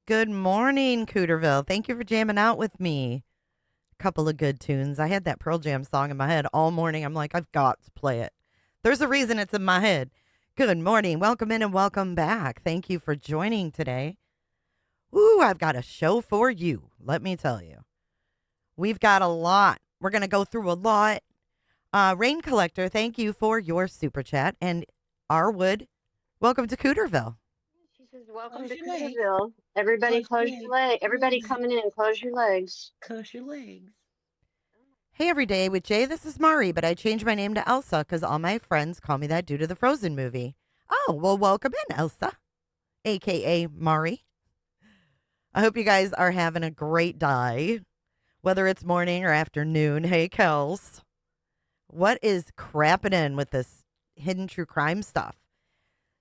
Good morning, Cooterville. Thank you for jamming out with me. A couple of good tunes. I had that Pearl Jam song in my head all morning. I'm like, I've got to play it. There's a reason it's in my head. Good morning. Welcome in and welcome back. Thank you for joining today. Ooh, I've got a show for you. Let me tell you. We've got a lot. We're going to go through a lot. Rain Collector, thank you for your super chat. And Arwood, welcome to Cooterville. She says, welcome Close to your legs. Cooterville. Everybody Close close your your legs. leg. Everybody coming in, close your legs. Close your legs. Hey, every day with Jay, this is Mari, but I changed my name to Elsa because all my friends call me that due to the Frozen movie. Oh, well, welcome in, Elsa, aka Mari. I hope you guys are having a great day, whether it's morning or afternoon. Hey, Kels, what is crapping in with this hidden true crime stuff?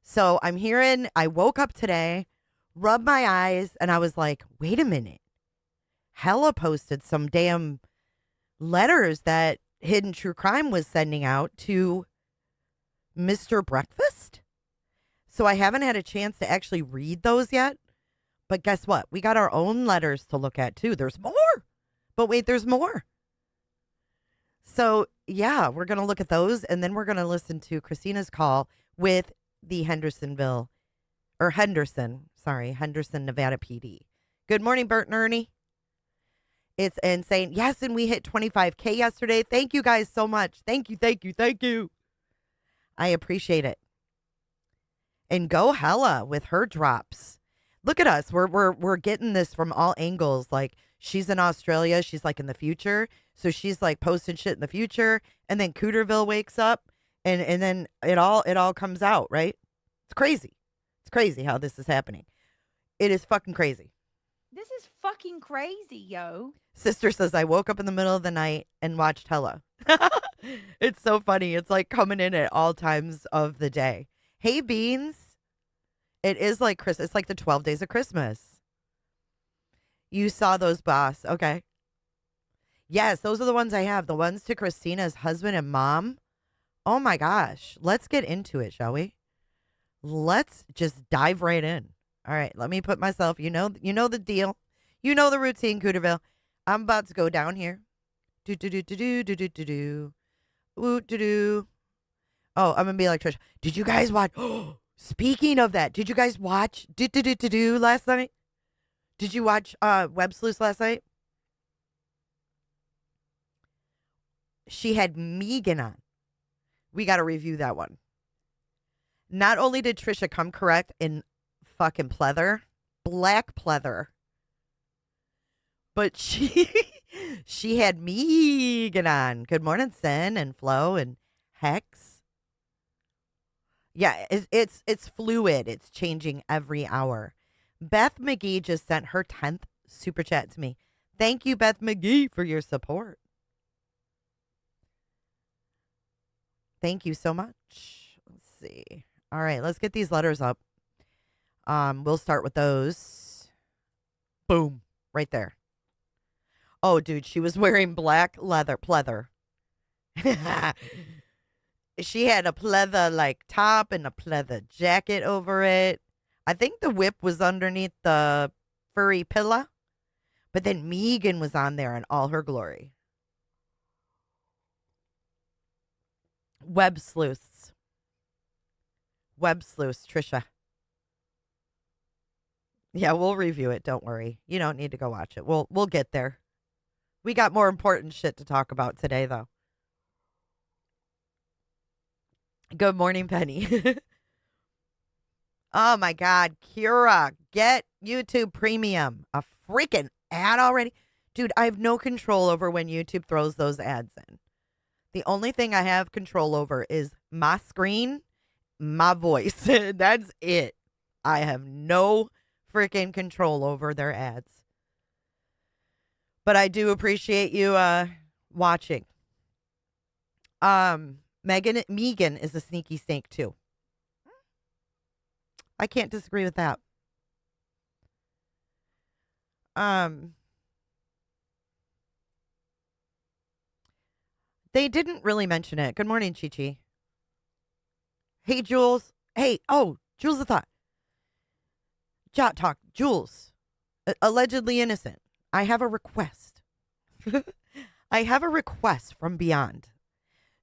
So I woke up today, rubbed my eyes, and I was like, wait a minute. Hella posted some damn letters that Hidden True Crime was sending out to Mr. Breakfast. So I haven't had a chance to actually read those yet. But guess what? We got our own letters to look at too. There's more. But wait, there's more. So yeah, we're going to look at those. And then we're going to listen to Christina's call with the Henderson, Nevada PD. Good morning, Bert and Ernie. It's insane. Yes, and we hit 25K yesterday. Thank you guys so much. Thank you. I appreciate it. And go Hella with her drops. Look at us. We're getting this from all angles. Like she's in Australia. She's like in the future. So she's like posting shit in the future. And then Cooterville wakes up and then it all comes out, right? It's crazy. It's crazy how this is happening. It is fucking crazy. This is fucking crazy, yo. Sister says, I woke up in the middle of the night and watched Hella. It's so funny. It's like coming in at all times of the day. Hey, Beans. It is like Christmas. It's like the 12 days of Christmas. You saw those, boss. Okay. Yes, those are the ones I have. The ones to Christina's husband and mom. Oh my gosh. Let's get into it, shall we? Let's just dive right in. All right. Let me put myself, you know the deal. You know the routine, Cooterville. I'm about to go down here. Do do do do do do do do do. Ooh do do. Oh, I'm gonna be like Trish. Did you guys watch? Speaking of that, did you guys watch do last night? Did you watch Web Sleuths last night? She had Megan on. We got to review that one. Not only did Trisha come correct in fucking black pleather, but she had Megan on. Good morning, Sin and Flo and Hex. Yeah, it's fluid. It's changing every hour. Beth McGee just sent her 10th super chat to me. Thank you, Beth McGee, for your support. Thank you so much. Let's see. All right, let's get these letters up. We'll start with those. Boom, right there. Oh, dude, she was wearing black leather pleather. She had a pleather like top and a pleather jacket over it. I think the whip was underneath the furry pillow. But then Megan was on there in all her glory. Web sleuths, Trisha. Yeah, we'll review it. Don't worry. You don't need to go watch it. We'll get there. We got more important shit to talk about today, though. Good morning, Penny. Oh my God, Kira, get YouTube Premium. A freaking ad already? Dude, I have no control over when YouTube throws those ads in. The only thing I have control over is my screen, my voice. That's it. I have no freaking control over their ads. But I do appreciate you watching. Megan is a sneaky snake too. I can't disagree with that. They didn't really mention it. Good morning, Chi Chi. Hey, Jules. Hey, oh, Jules the Thought. Jot Talk. Jules. Allegedly innocent. I have a request. I have a request from beyond.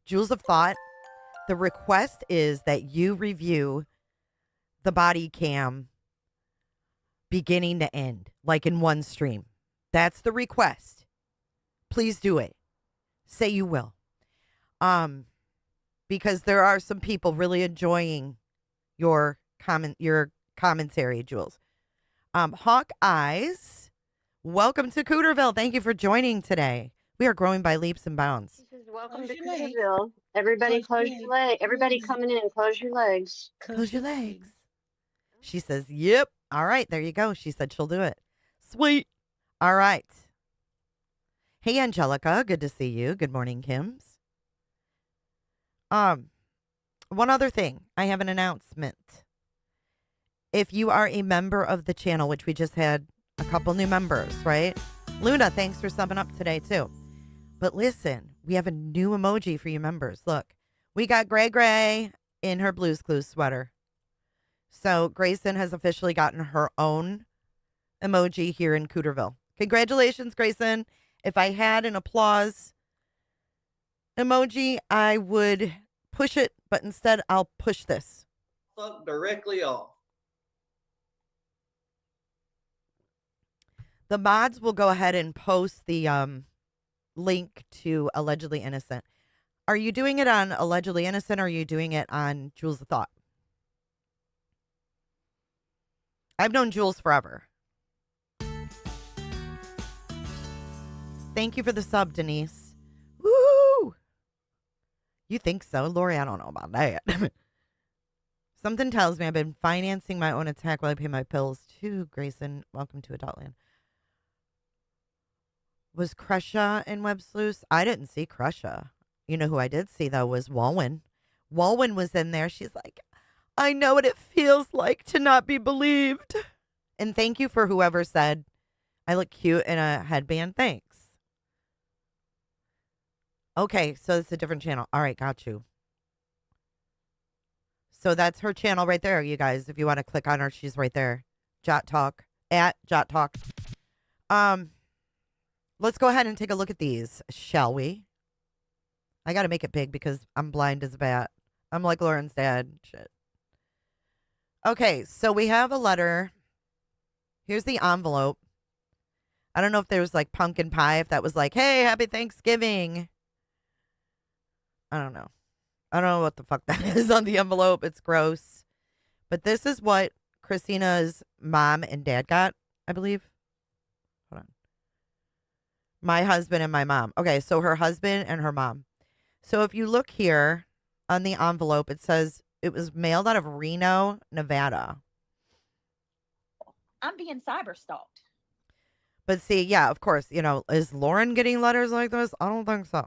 Jewels of Thought. The request is that you review the body cam beginning to end, like in one stream. That's the request. Please do it. Say you will. Because there are some people really enjoying your commentary, Jules. Hawk Eyes, welcome to Cooterville. Thank you for joining today. We are growing by leaps and bounds. She says, welcome Close to your legs. Cooterville. Everybody Close close your your leg. Everybody legs. coming in, close your legs. Close your legs. She says, yep. All right, there you go. She said she'll do it. Sweet. All right. Hey, Angelica. Good to see you. Good morning, Kims. One other thing. I have an announcement. If you are a member of the channel, which we just had a couple new members, right? Luna, thanks for subbing up today, too. But listen, we have a new emoji for you members. Look, we got Gray in her Blue's Clues sweater. So Grayson has officially gotten her own emoji here in Cooterville. Congratulations, Grayson. If I had an applause emoji, I would push it, but instead I'll push this. Fuck directly off. The mods will go ahead and post the link to Allegedly Innocent. Are you doing it on Allegedly Innocent or are you doing it on Jules of Thought? I've known Jules forever. Thank you for the sub, Denise. Woo! You think so? Lori, I don't know about that. Something tells me I've been financing my own attack while I pay my bills too, Grayson. Welcome to Adultland. Was Crusha in Web Sleuths? I didn't see Crusha. You know who I did see, though, was Walwyn. Walwyn was in there. She's like, I know what it feels like to not be believed. And thank you for whoever said I look cute in a headband. Thanks. Okay, so it's a different channel. All right, got you. So that's her channel right there, you guys. If you want to click on her, she's right there. Jot Talk. At Jot Talk. Let's go ahead and take a look at these, shall we? I got to make it big because I'm blind as a bat. I'm like Lauren's dad. Shit. Okay, so we have a letter. Here's the envelope. I don't know if there was like pumpkin pie, if that was like, hey, happy Thanksgiving. I don't know. I don't know what the fuck that is on the envelope. It's gross. But this is what Christina's mom and dad got, I believe. Hold on. My husband and my mom. Okay, so her husband and her mom. So if you look here on the envelope, it says it was mailed out of Reno, Nevada. I'm being cyber stalked. But see, yeah, of course, you know, is Lauren getting letters like this? I don't think so.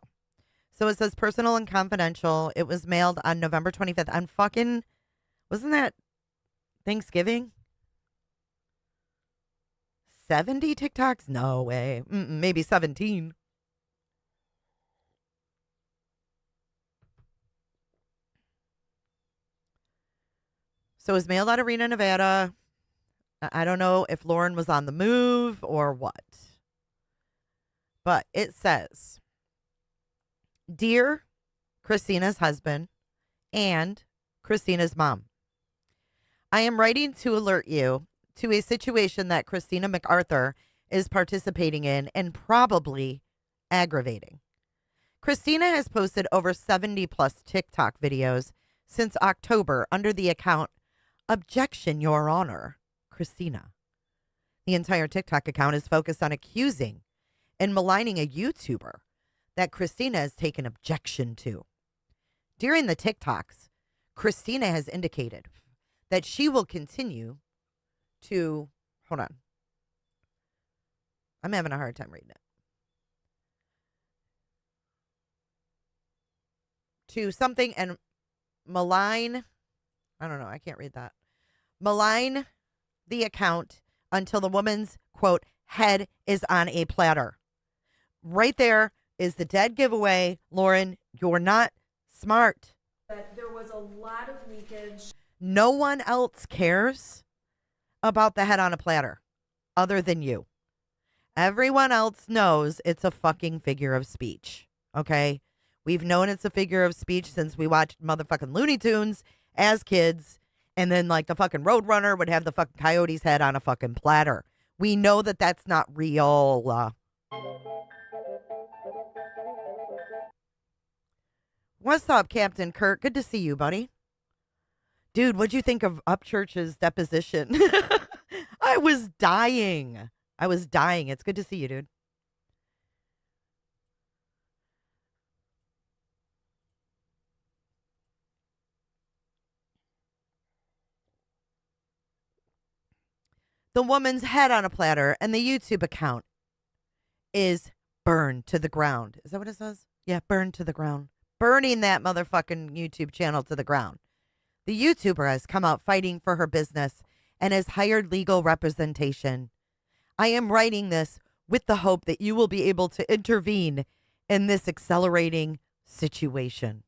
So it says personal and confidential. It was mailed on November 25th. On fucking, wasn't that Thanksgiving? 70 TikToks? No way. Maybe 17. So it was mailed out of Reno, Nevada. I don't know if Lauren was on the move or what. But it says, Dear Christina's husband and Christina's mom, I am writing to alert you to a situation that Christina MacArthur is participating in and probably aggravating. Christina has posted over 70 plus TikTok videos since October under the account Objection, Your Honor, Christina. The entire TikTok account is focused on accusing and maligning a YouTuber that Christina has taken objection to. During the TikToks, Christina has indicated that she will continue to, hold on. I'm having a hard time reading it. To something and malign, I don't know, I can't read that. Malign the account until the woman's, quote, head is on a platter. Right there is the dead giveaway. Lauren, you're not smart. That there was a lot of leakage. No one else cares about the head on a platter. other than you. Everyone else knows it's a fucking figure of speech. Okay? We've known it's a figure of speech since we watched motherfucking Looney Tunes as kids. And then, like, the fucking Roadrunner would have the fucking coyote's head on a fucking platter. We know that that's not real. What's up, Captain Kirk? Good to see you, buddy. Dude, what'd you think of Upchurch's deposition? I was dying. It's good to see you, dude. The woman's head on a platter, and the YouTube account is burned to the ground. Is that what it says? Yeah, burned to the ground. Burning that motherfucking YouTube channel to the ground. The YouTuber has come out fighting for her business and has hired legal representation. I am writing this with the hope that you will be able to intervene in this accelerating situation.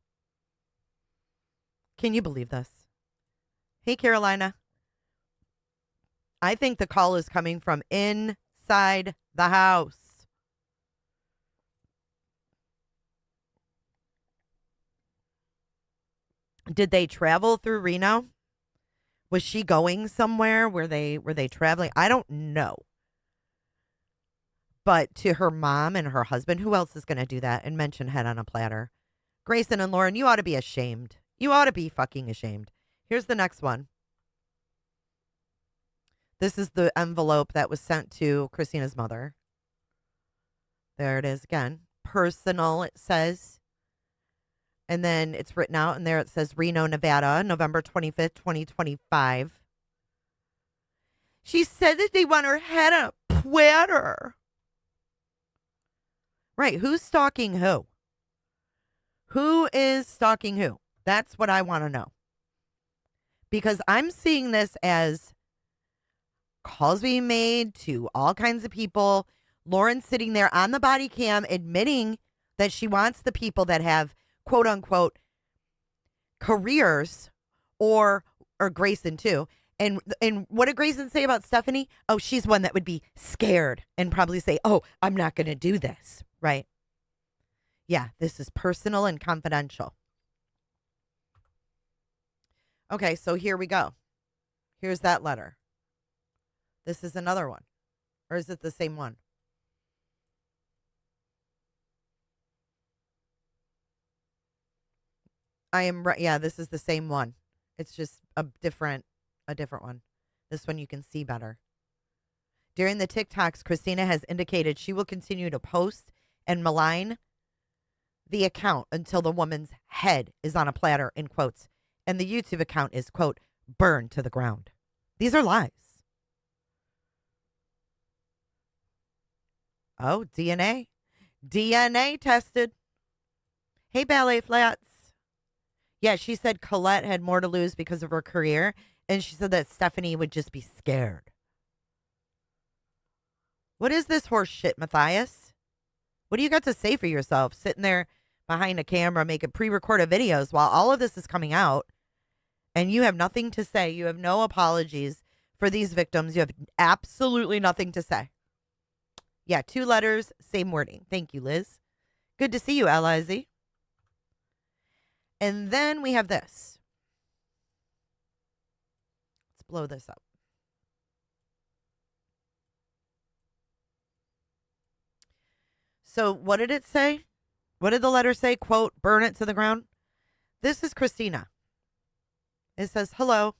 Can you believe this? Hey, Carolina. I think the call is coming from inside the house. Did they travel through Reno? Was she going somewhere? Were they traveling? I don't know. But to her mom and her husband, who else is going to do that and mention head on a platter? Grayson and Lauren, you ought to be ashamed. You ought to be fucking ashamed. Here's the next one. This is the envelope that was sent to Christina's mother. There it is again. Personal, it says. And then it's written out, and there it says Reno, Nevada, November 25th, 2025. She said that they want her head on a platter. Right, who's stalking who? Who is stalking who? That's what I want to know. Because I'm seeing this as calls being made to all kinds of people. Lauren sitting there on the body cam admitting that she wants the people that have quote unquote careers or Grayson too. And what did Grayson say about Stephanie? Oh, she's one that would be scared and probably say, oh, I'm not going to do this. Right. Yeah, this is personal and confidential. Okay, so here we go. Here's that letter. This is another one. Or is it the same one? I am right. Yeah, this is the same one. It's just a different one. This one you can see better. During the TikToks, Christina has indicated she will continue to post and malign the account until the woman's head is on a platter, in quotes. And the YouTube account is, quote, burned to the ground. These are lies. Oh, DNA. DNA tested. Hey, Ballet Flats. Yeah, she said Colette had more to lose because of her career. And she said that Stephanie would just be scared. What is this horse shit, Matthias? What do you got to say for yourself? Sitting there behind a camera making pre-recorded videos while all of this is coming out. And you have nothing to say. You have no apologies for these victims. You have absolutely nothing to say. Yeah, 2 letters, same wording. Thank you, Liz. Good to see you, L-I-Z. And then we have this. Let's blow this up. So what did it say? What did the letter say? Quote, burn it to the ground. This is Christina. It says, hello,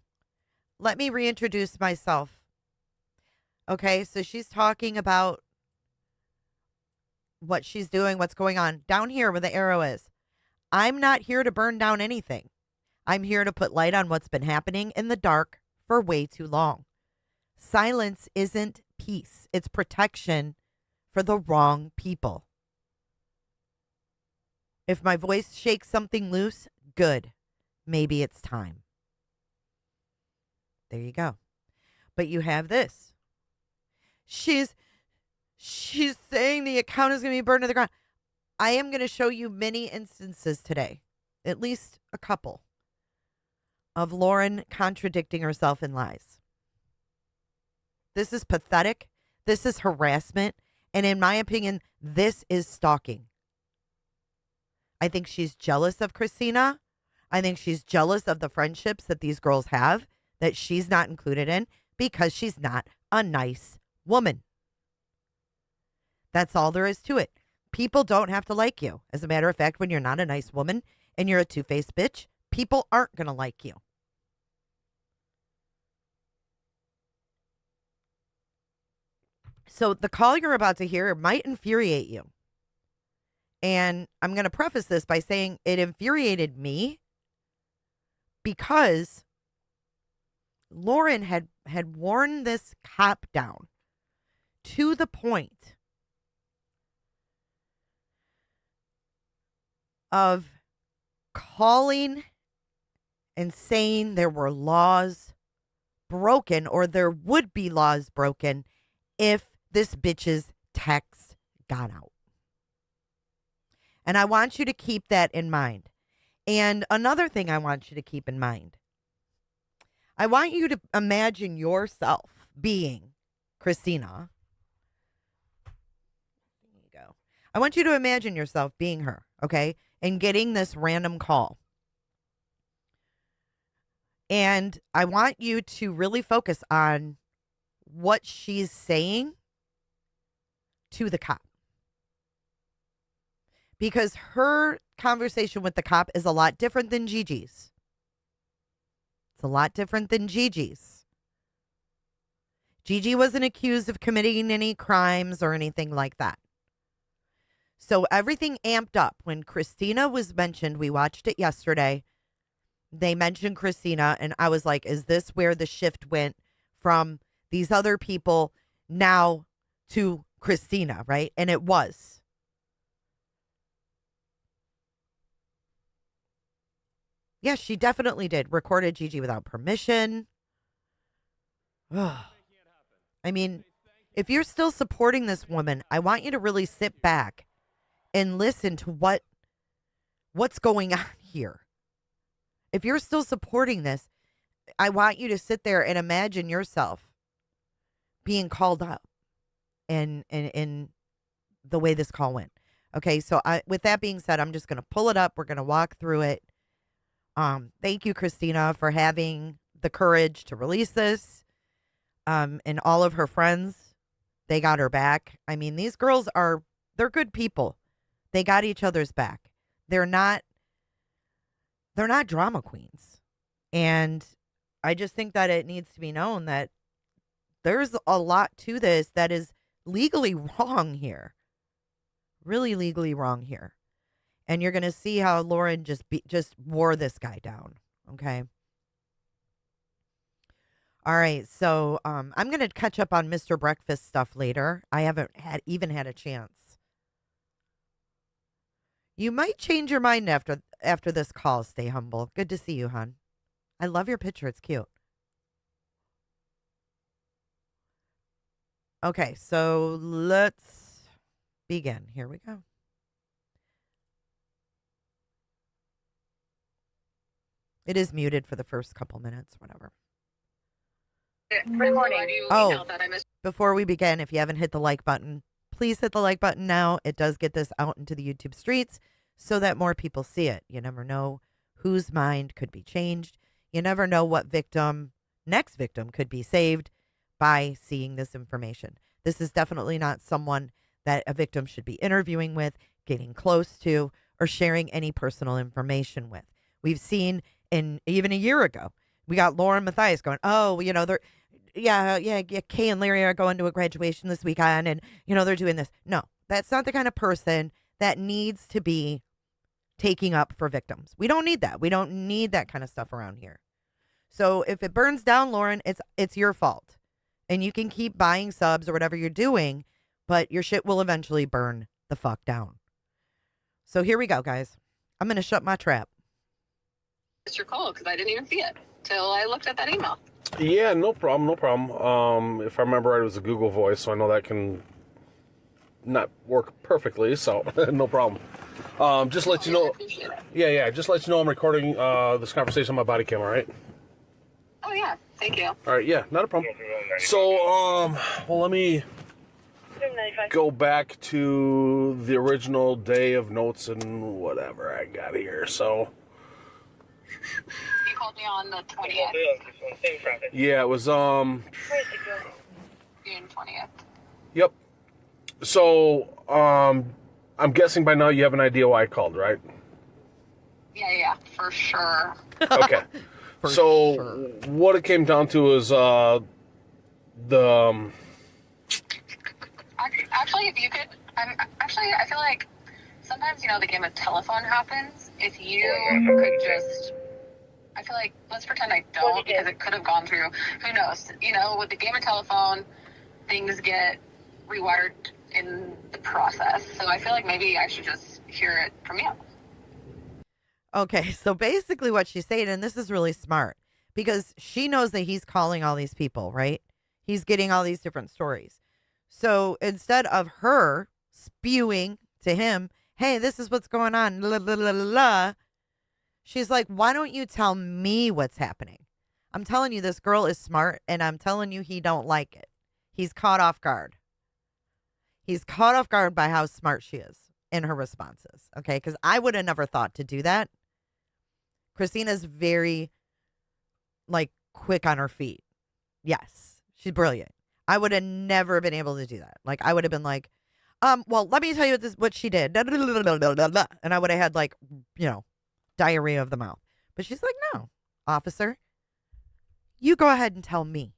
let me reintroduce myself. Okay, so she's talking about what she's doing, what's going on. Down here where the arrow is. I'm not here to burn down anything. I'm here to put light on what's been happening in the dark for way too long. Silence isn't peace. It's protection for the wrong people. If my voice shakes something loose, good. Maybe it's time. There you go. But you have this. She's saying the account is going to be burned to the ground. I am going to show you many instances today, at least a couple, of Lauren contradicting herself in lies. This is pathetic. This is harassment. And in my opinion, this is stalking. I think she's jealous of Christina. I think she's jealous of the friendships that these girls have that she's not included in because she's not a nice woman. That's all there is to it. People don't have to like you. As a matter of fact, when you're not a nice woman and you're a two-faced bitch, people aren't going to like you. So the call you're about to hear might infuriate you. And I'm going to preface this by saying it infuriated me because Lauren had worn this cop down to the point of calling and saying there were laws broken or there would be laws broken if this bitch's text got out. And I want you to keep that in mind. And another thing I want you to keep in mind, I want you to imagine yourself being Christina. There you go. I want you to imagine yourself being her, okay? And getting this random call. And I want you to really focus on what she's saying to the cop. Because her conversation with the cop is a lot different than Gigi's. It's a lot different than Gigi's. Gigi wasn't accused of committing any crimes or anything like that. So everything amped up. When Christina was mentioned, we watched it yesterday. They mentioned Christina, and I was like, is this where the shift went from these other people now to Christina, right? And it was. Yes, she definitely did. Recorded Gigi without permission. I mean, if you're still supporting this woman, I want you to really sit back and listen to what's going on here. If you're still supporting this, I want you to sit there and imagine yourself being called up in the way this call went. Okay, so with that being said, I'm just going to pull it up. We're going to walk through it. Thank you, Christina, for having the courage to release this. And all of her friends, they got her back. I mean, these girls they're good people. They got each other's back. They're not drama queens. And I just think that it needs to be known that there's a lot to this that is legally wrong here. Really legally wrong here. And you're going to see how Lauren just wore this guy down. Okay. All right. So I'm going to catch up on Mr. Breakfast stuff later. I haven't even had a chance. You might change your mind after this call. Stay humble. Good to see you, hon. I love your picture. It's cute. Okay. So let's begin. Here we go. It is muted for the first couple minutes, whatever. Oh, before we begin, if you haven't hit the like button, please hit the like button now. It does get this out into the YouTube streets so that more people see it. You never know whose mind could be changed. You never know what next victim could be saved by seeing this information. This is definitely not someone that a victim should be interviewing with, getting close to, or sharing any personal information with. We've seen even a year ago, we got Laura and Matthias going, oh, they're, Kay and Larry are going to a graduation this weekend and, they're doing this. No, that's not the kind of person that needs to be taking up for victims. We don't need that. We don't need that kind of stuff around here. So if it burns down, Lauren, it's your fault. And you can keep buying subs or whatever you're doing, but your shit will eventually burn the fuck down. So here we go, guys. I'm going to shut my trap. Your call because I didn't even see it till I looked at that email. Yeah, no problem. If I remember right, it was a Google voice, so I know that can not work perfectly, so no problem. Just let you know. Yeah, just let you know I'm recording this conversation on my body cam, all right? Oh yeah, thank you. All right, yeah, not a problem. So, well, let me go back to the original day of notes and whatever I got here. So You called me on the 20th, yeah, it was June 20th. Yep. So I'm guessing by now you have an idea why I called, right? Yeah, for sure. Okay. For so sure. what it came down to is the Actually, if you could, I feel like sometimes, the game of telephone happens. If you could just, I feel like, let's pretend I don't, because it could have gone through. Who knows? With the game of telephone, things get rewired in the process. So I feel like maybe I should just hear it from you. Okay, so basically what she's saying, and this is really smart, because she knows that he's calling all these people, right? He's getting all these different stories. So instead of her spewing to him, hey, this is what's going on, la, la, la, la, la, she's like, why don't you tell me what's happening? I'm telling you, this girl is smart, and I'm telling you, he don't like it. He's caught off guard. He's caught off guard by how smart she is in her responses, okay? Because I would have never thought to do that. Christina's very, quick on her feet. Yes, she's brilliant. I would have never been able to do that. I would have been like, well, let me tell you what she did. And I would have had, diarrhea of the mouth. But she's like, no, officer, you go ahead and tell me.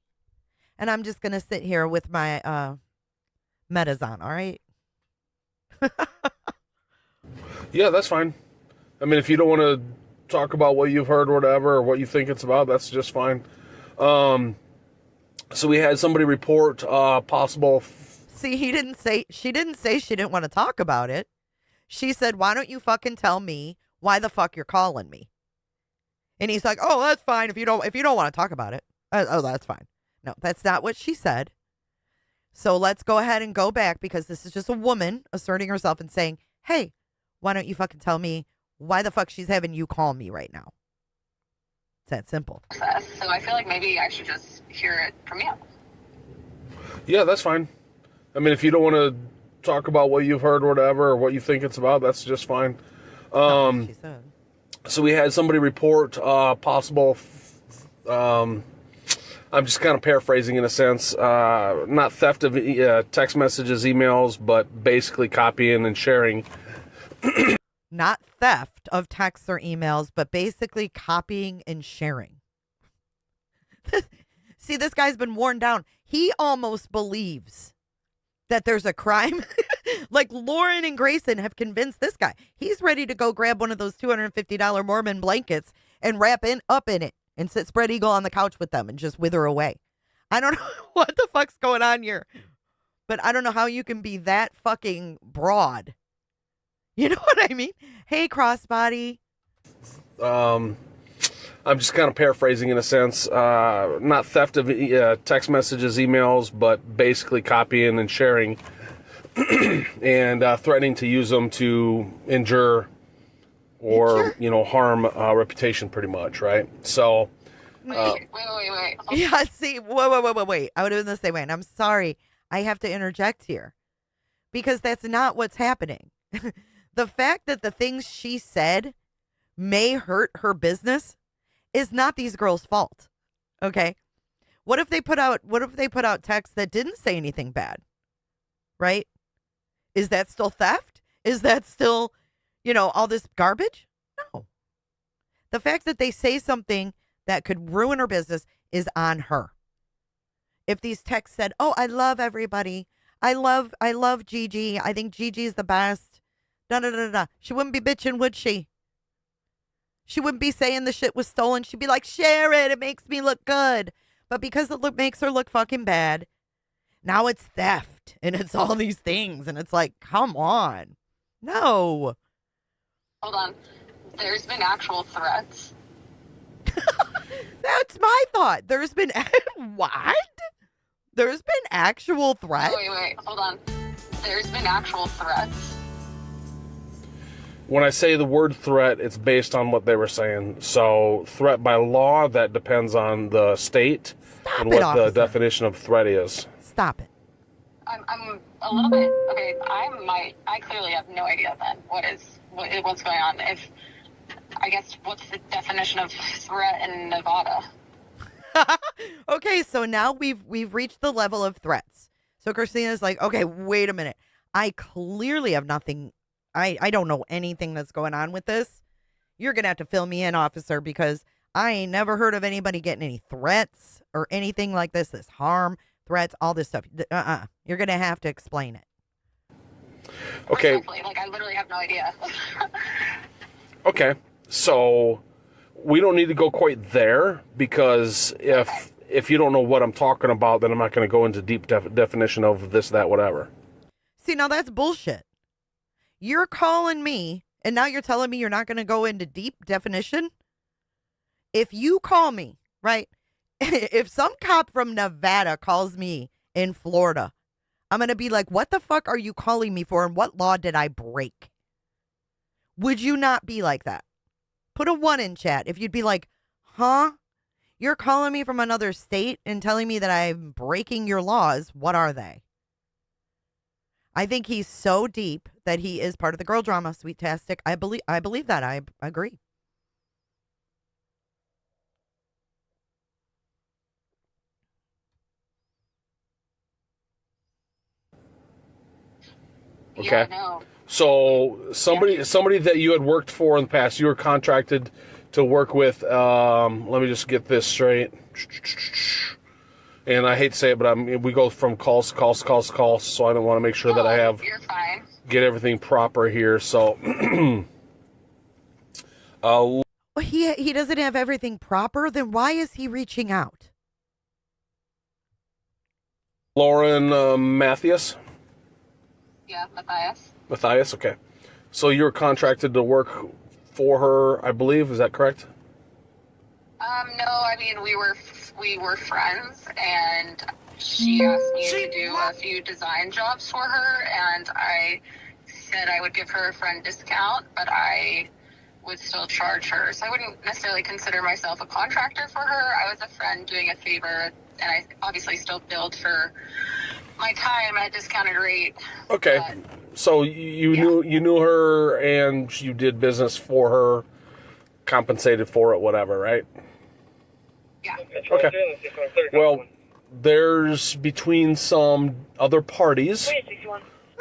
And I'm just going to sit here with my metas on, all right? Yeah, that's fine. I mean, if you don't want to talk about what you've heard or whatever, or what you think it's about, that's just fine. So we had somebody report possible. See, she didn't say she didn't want to talk about it. She said, why don't you fucking tell me why the fuck you're calling me? And he's like, oh, that's fine if you don't want to talk about it. Oh, that's fine. No, that's not what she said. So let's go ahead and go back, because this is just a woman asserting herself and saying, hey, why don't you fucking tell me why the fuck she's having you call me right now? It's that simple. So I feel like maybe I should just hear it from you. Yeah, that's fine. I mean, if you don't want to talk about what you've heard or whatever, or what you think it's about, that's just fine. She said. So we had somebody report possible. I'm just kind of paraphrasing in a sense. Not theft of text messages, emails, but basically copying and sharing. Not theft of texts or emails, but basically copying and sharing. See, this guy's been worn down. He almost believes that there's a crime. Like Lauren and Grayson have convinced this guy. He's ready to go grab one of those $250 Mormon blankets and wrap up in it and sit spread eagle on the couch with them and just wither away. I don't know what the fuck's going on here, but I don't know how you can be that fucking broad. You know what I mean? Hey, crossbody. I'm just kind of paraphrasing in a sense. Not theft of text messages, emails, but basically copying and sharing and threatening to use them to injure or, harm reputation pretty much, right? So... Wait. Yeah, see, wait. I would have been the same way. And I'm sorry. I have to interject here because that's not what's happening. The fact that the things she said may hurt her business is not these girls' fault. Okay? What if they put out texts that didn't say anything bad? Right? Is that still theft? Is that still, all this garbage? No. The fact that they say something that could ruin her business is on her. If these texts said, "Oh, I love everybody. I love Gigi. I think Gigi is the best." Da da da da. She wouldn't be bitching, would she? She wouldn't be saying the shit was stolen. She'd be like, "Share it. It makes me look good." But because it makes her look fucking bad, now it's theft and it's all these things, and it's like, come on, no. Hold on. There's been actual threats. That's my thought. There's been what? There's been actual threats. Wait. Hold on. There's been actual threats. When I say the word threat, it's based on what they were saying. So threat by law, that depends on the state and what the definition of threat is. Stop it. I'm a little bit. Okay, I clearly have no idea then what's going on. I guess, what's the definition of threat in Nevada? Okay, so now we've reached the level of threats. So Christina's like, okay, wait a minute. I clearly have nothing. I don't know anything that's going on with this. You're going to have to fill me in, officer, because I ain't never heard of anybody getting any threats or anything like this harm, threats, all this stuff. You're going to have to explain it. Okay. Respectfully, like, I literally have no idea. Okay. So we don't need to go quite there, because if you don't know what I'm talking about, then I'm not going to go into deep definition of this, that, whatever. See, now that's bullshit. You're calling me, and now you're telling me you're not going to go into deep definition? If you call me, right? If some cop from Nevada calls me in Florida, I'm going to be like, what the fuck are you calling me for, and what law did I break? Would you not be like that? Put a 1 in chat if you'd be like, huh? You're calling me from another state and telling me that I'm breaking your laws. What are they? I think he's so deep that he is part of the girl drama, Sweet-tastic. I believe that. I agree. Okay. Yeah, no. So somebody that you had worked for in the past, you were contracted to work with, let me just get this straight. And I hate to say it, but we go from calls to calls to calls to calls, so I don't want to make sure that I have You're fine. get everything proper here. So He doesn't have everything proper. Then why is he reaching out? Lauren Matthias? Yeah, Matthias. Matthias, okay. So you were contracted to work for her, I believe. Is that correct? No, I mean, we were friends, and she asked me to do a few design jobs for her, and I said I would give her a friend discount, but I would still charge her. So I wouldn't necessarily consider myself a contractor for her. I was a friend doing a favor, and I obviously still billed for my time at a discounted rate. Okay. So you knew her, and you did business for her, compensated for it, whatever, right? Yeah. Okay. Well, there's between some other parties,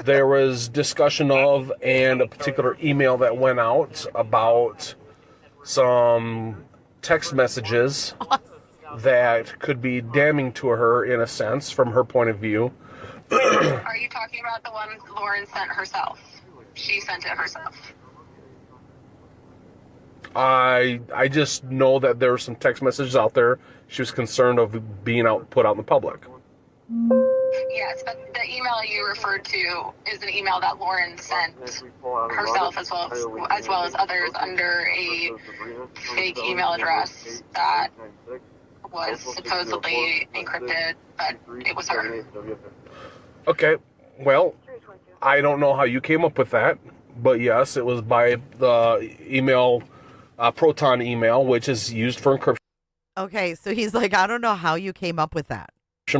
there was discussion of, and a particular email that went out about some text messages that could be damning to her, in a sense, from her point of view. Are you talking about the one Lauren sent herself? She sent it herself. I just know that there were some text messages out there. She was concerned of being put out in the public. Yes, but the email you referred to is an email that Lauren sent herself, as well as others, under a fake email address that was supposedly encrypted, but it was her. Okay, well, I don't know how you came up with that, but yes, it was by the email, Proton email, which is used for encryption Okay, so he's like, I don't know how you came up with that.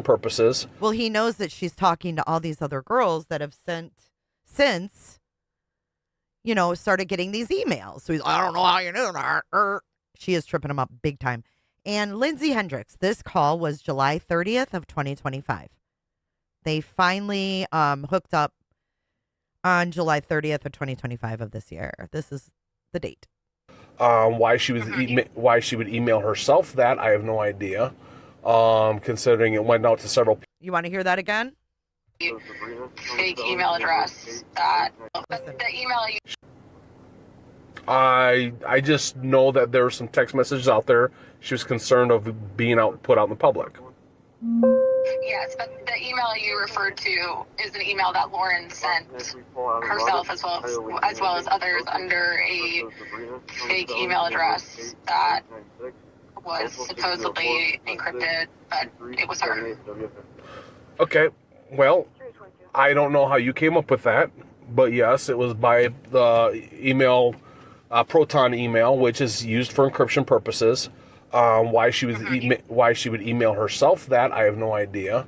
purposes. Well, he knows that she's talking to all these other girls that have sent since, started getting these emails. So he's like, I don't know how you knew that. She is tripping him up big time. And Lindsay Hendricks, this call was July 30th of 2025. They finally hooked up on July 30th of 2025 of this year. This is the date. Why she would email herself that, I have no idea. Considering it went out to several. You want to hear that again? Fake email address that the email you. I just know that there were some text messages out there. She was concerned of being put out in the public. Yes, but the email you referred to is an email that Lauren sent herself, as well as others, under a fake email address that was supposedly encrypted, but it was her. Okay, well, I don't know how you came up with that, but yes, it was by the email, Proton email, which is used for encryption purposes. Why she would email herself that, I have no idea.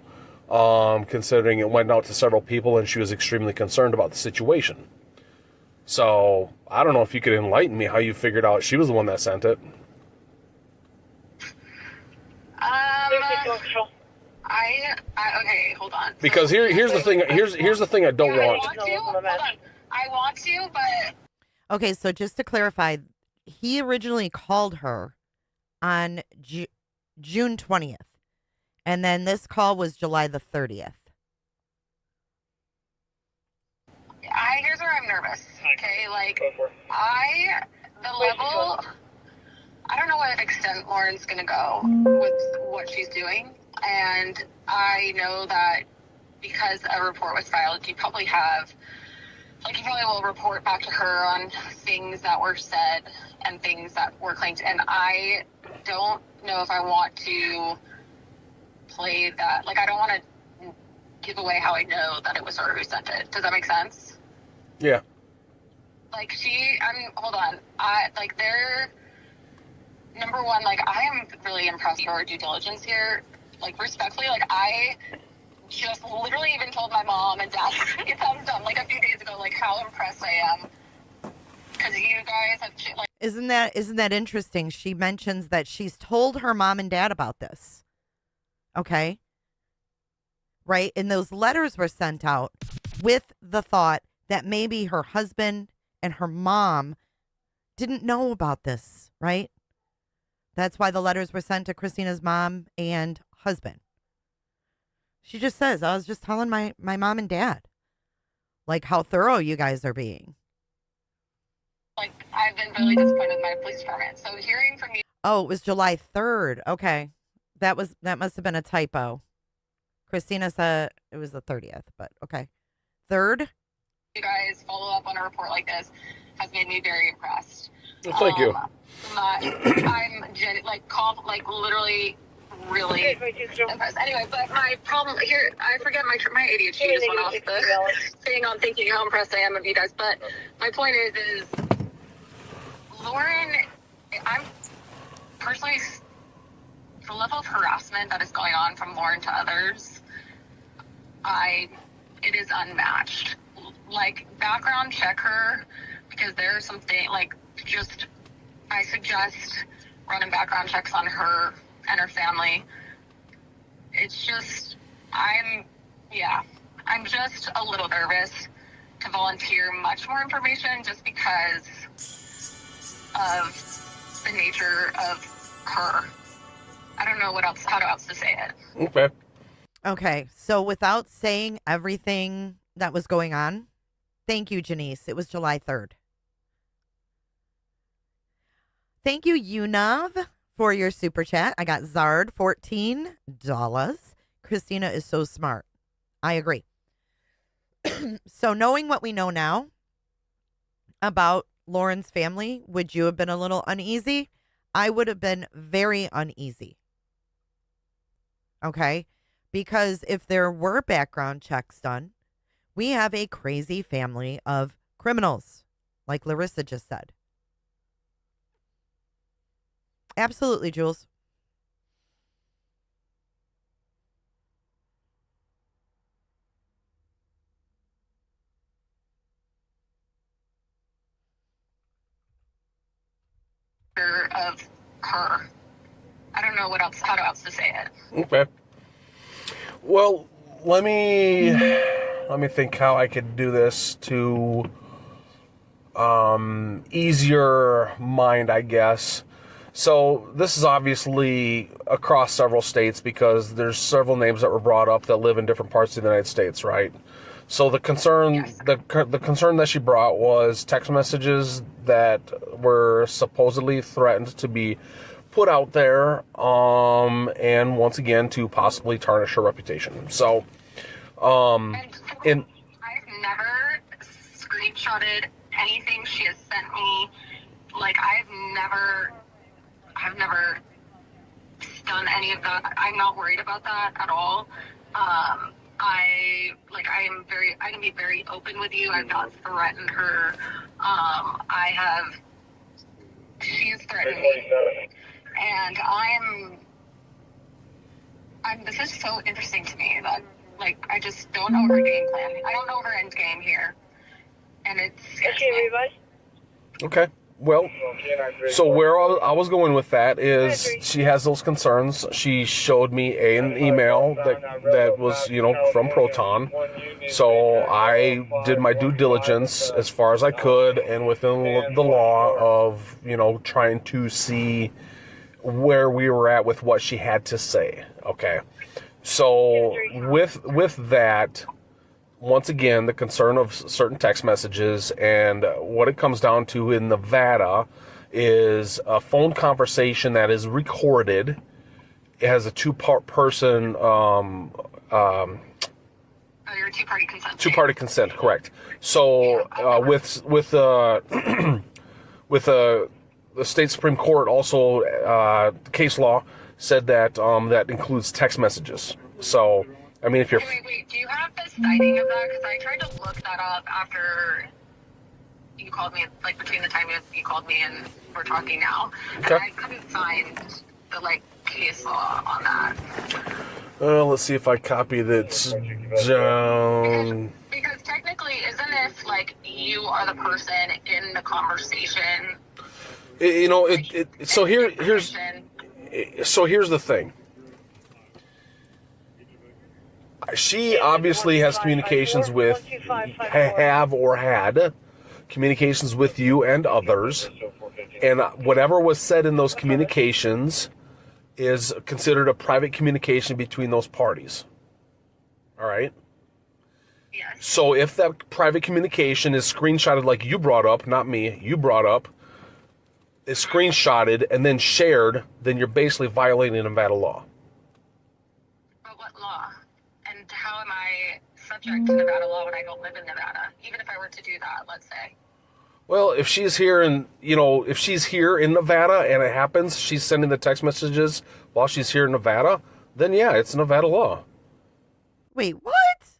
considering it went out to several people and she was extremely concerned about the situation. So, I don't know if you could enlighten me how you figured out she was the one that sent it. Okay, hold on. Because here's the thing. Here's the thing I don't want. I want to, but Okay, so just to clarify, he originally called her on June 20th, and then this call was July the 30th. here's where I'm nervous. Okay, like I don't know what extent Lauren's gonna go with what she's doing, and I know that because a report was filed, you probably will report back to her on things that were said and things that were claimed. And I don't know if I want to play that. Like, I don't want to give away how I know that it was her who sent it. Does that make sense? Yeah. Like, hold on. Number one, like, I am really impressed with your due diligence here. Like, respectfully, like, I just literally even told my mom and dad, it sounds dumb, like a few days ago, like how impressed I am. Because you guys have, like... Isn't that interesting? She mentions that she's told her mom and dad about this. Okay? Right? And those letters were sent out with the thought that maybe her husband and her mom didn't know about this, right? That's why the letters were sent to Christina's mom and husband. She just says, I was just telling my mom and dad, like, how thorough you guys are being. Like, I've been really disappointed with my police department. So hearing from you... Oh, it was July 3rd. Okay. That must have been a typo. Christina said it was the 30th, but okay. 3rd? You guys follow up on a report like this has made me very impressed. Well, thank you. I'm literally really impressed. Anyway, but my problem here, I forget my ADHD just went off the thing on thinking how impressed I am of you guys. But my point is Lauren, I'm personally, the level of harassment that is going on from Lauren to others, it is unmatched. Like, background check her, because there are some things, like, I suggest running background checks on her and her family. It's just, I'm just a little nervous to volunteer much more information just because of the nature of her. I don't know how else to say it. Okay. Okay. So without saying everything that was going on, thank you, Janice. It was July 3rd. Thank you, Unav, for your super chat. I got Zard, $14. Christina is so smart. I agree. So knowing what we know now about Lauren's family, would you have been a little uneasy? I would have been very uneasy. Okay? Because if there were background checks done, we have a crazy family of criminals, like Larissa just said. Absolutely, Jules. Of her. I don't know how else to say it. Okay. Well, let me think how I could do this to ease your mind, I guess. So this is obviously across several states because there's several names that were brought up that live in different parts of the United States, right? So the concern, Yes. the concern that she brought was text messages that were supposedly threatened to be put out there, and once again to possibly tarnish her reputation. So, I've never screenshotted anything she has sent me. Like, I've never done any of that. I'm not worried about that at all. I can be very open with you. I've not threatened her. She's threatened me. And this is so interesting to me that Like, I just don't know her game plan. I don't know her end game here. And it's Okay. Well, so where I was going with that is she has those concerns. She showed me an email that was, from Proton. So I did my due diligence as far as I could and within the law of, trying to see where we were at with what she had to say. Okay. So with that, once again, the concern of certain text messages, and what it comes down to in Nevada is a phone conversation that is recorded. It has a two-person your two-party consent. Two-party consent, correct. So with the state Supreme Court also case law said that that includes text messages. So I mean, if you're... Wait. Do you have the citing of that? Because I tried to look that up after you called me, like, between the time you called me and we're talking now. Okay. And I couldn't find the, case law on that. Let's see if I copy that down. Because technically, isn't if, you are the person in the conversation? So here's the thing. She obviously has communications with, have or had communications with you and others, and whatever was said in those communications is considered a private communication between those parties. All right? Yes. So if that private communication is screenshotted, like you brought up, not me, you brought up, is screenshotted and then shared, then you're basically violating Nevada law. But what law? And how am I subject to Nevada law when I don't live in Nevada? Even if I were to do that, let's say. Well, if she's here in Nevada and it happens, she's sending the text messages while she's here in Nevada, then yeah, it's Nevada law. Wait, what?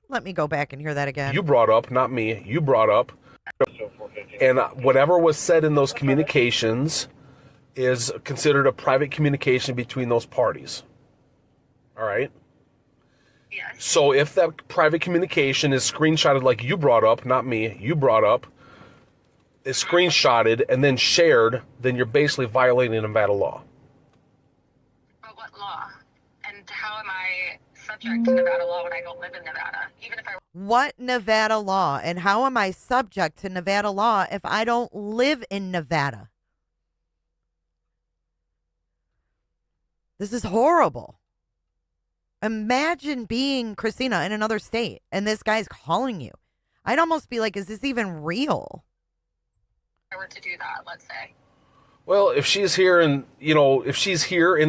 Let me go back and hear that again. You brought up, not me, you brought up. And whatever was said in those communications is considered a private communication between those parties. All right? Yes. So if that private communication is screenshotted, like you brought up, not me, you brought up, is screenshotted and then shared, then you're basically violating Nevada law. But what law? And how am I subject to Nevada law when I don't live in Nevada? Even if I What Nevada law? And how am I subject to Nevada law if I don't live in Nevada? This is horrible. Imagine being Christina in another state and this guy's calling you. I'd almost be like, is this even real? were to do that, let's say. Well, if she's here in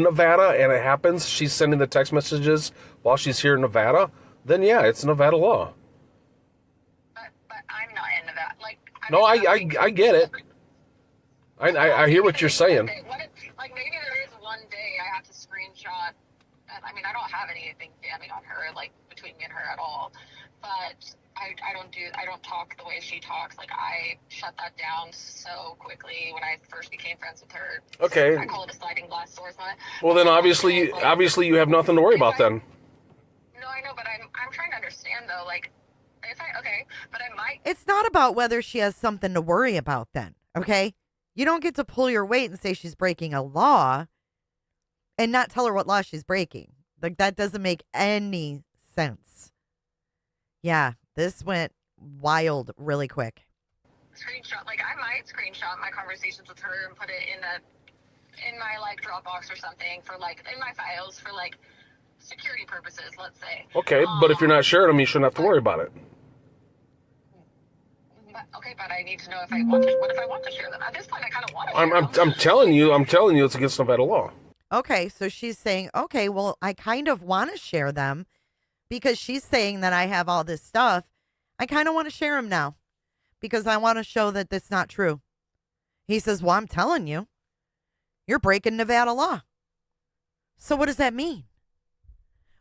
Nevada and it happens, she's sending the text messages while she's here in Nevada, then yeah, it's Nevada law. But I'm not in Nevada. I get it. I hear what you're saying. Okay, maybe there is one day I have to screenshot. I mean, I don't have anything damning on her, between me and her at all. But I don't talk the way she talks. I shut that down so quickly when I first became friends with her. Okay. I call it a sliding glass doors. Well, then obviously you have nothing to worry about then. No, I know, but I'm trying to understand though. But I might. It's not about whether she has something to worry about then, okay? You don't get to pull your weight and say she's breaking a law and not tell her what law she's breaking. That doesn't make any sense. Yeah, this went wild really quick. Screenshot, I might screenshot my conversations with her and put it in my Dropbox or something for in my files for security purposes, let's say. Okay, but if you're not sharing them, you shouldn't have to worry about it. But I need to know if I want to. What if I want to share them? At this point, I kind of want to. Share them. I'm telling you, it's against Nevada law. Okay, so she's saying, okay, well, I kind of want to share them because she's saying that I have all this stuff. I kind of want to share them now because I want to show that that's not true. He says, well, I'm telling you, you're breaking Nevada law. So what does that mean?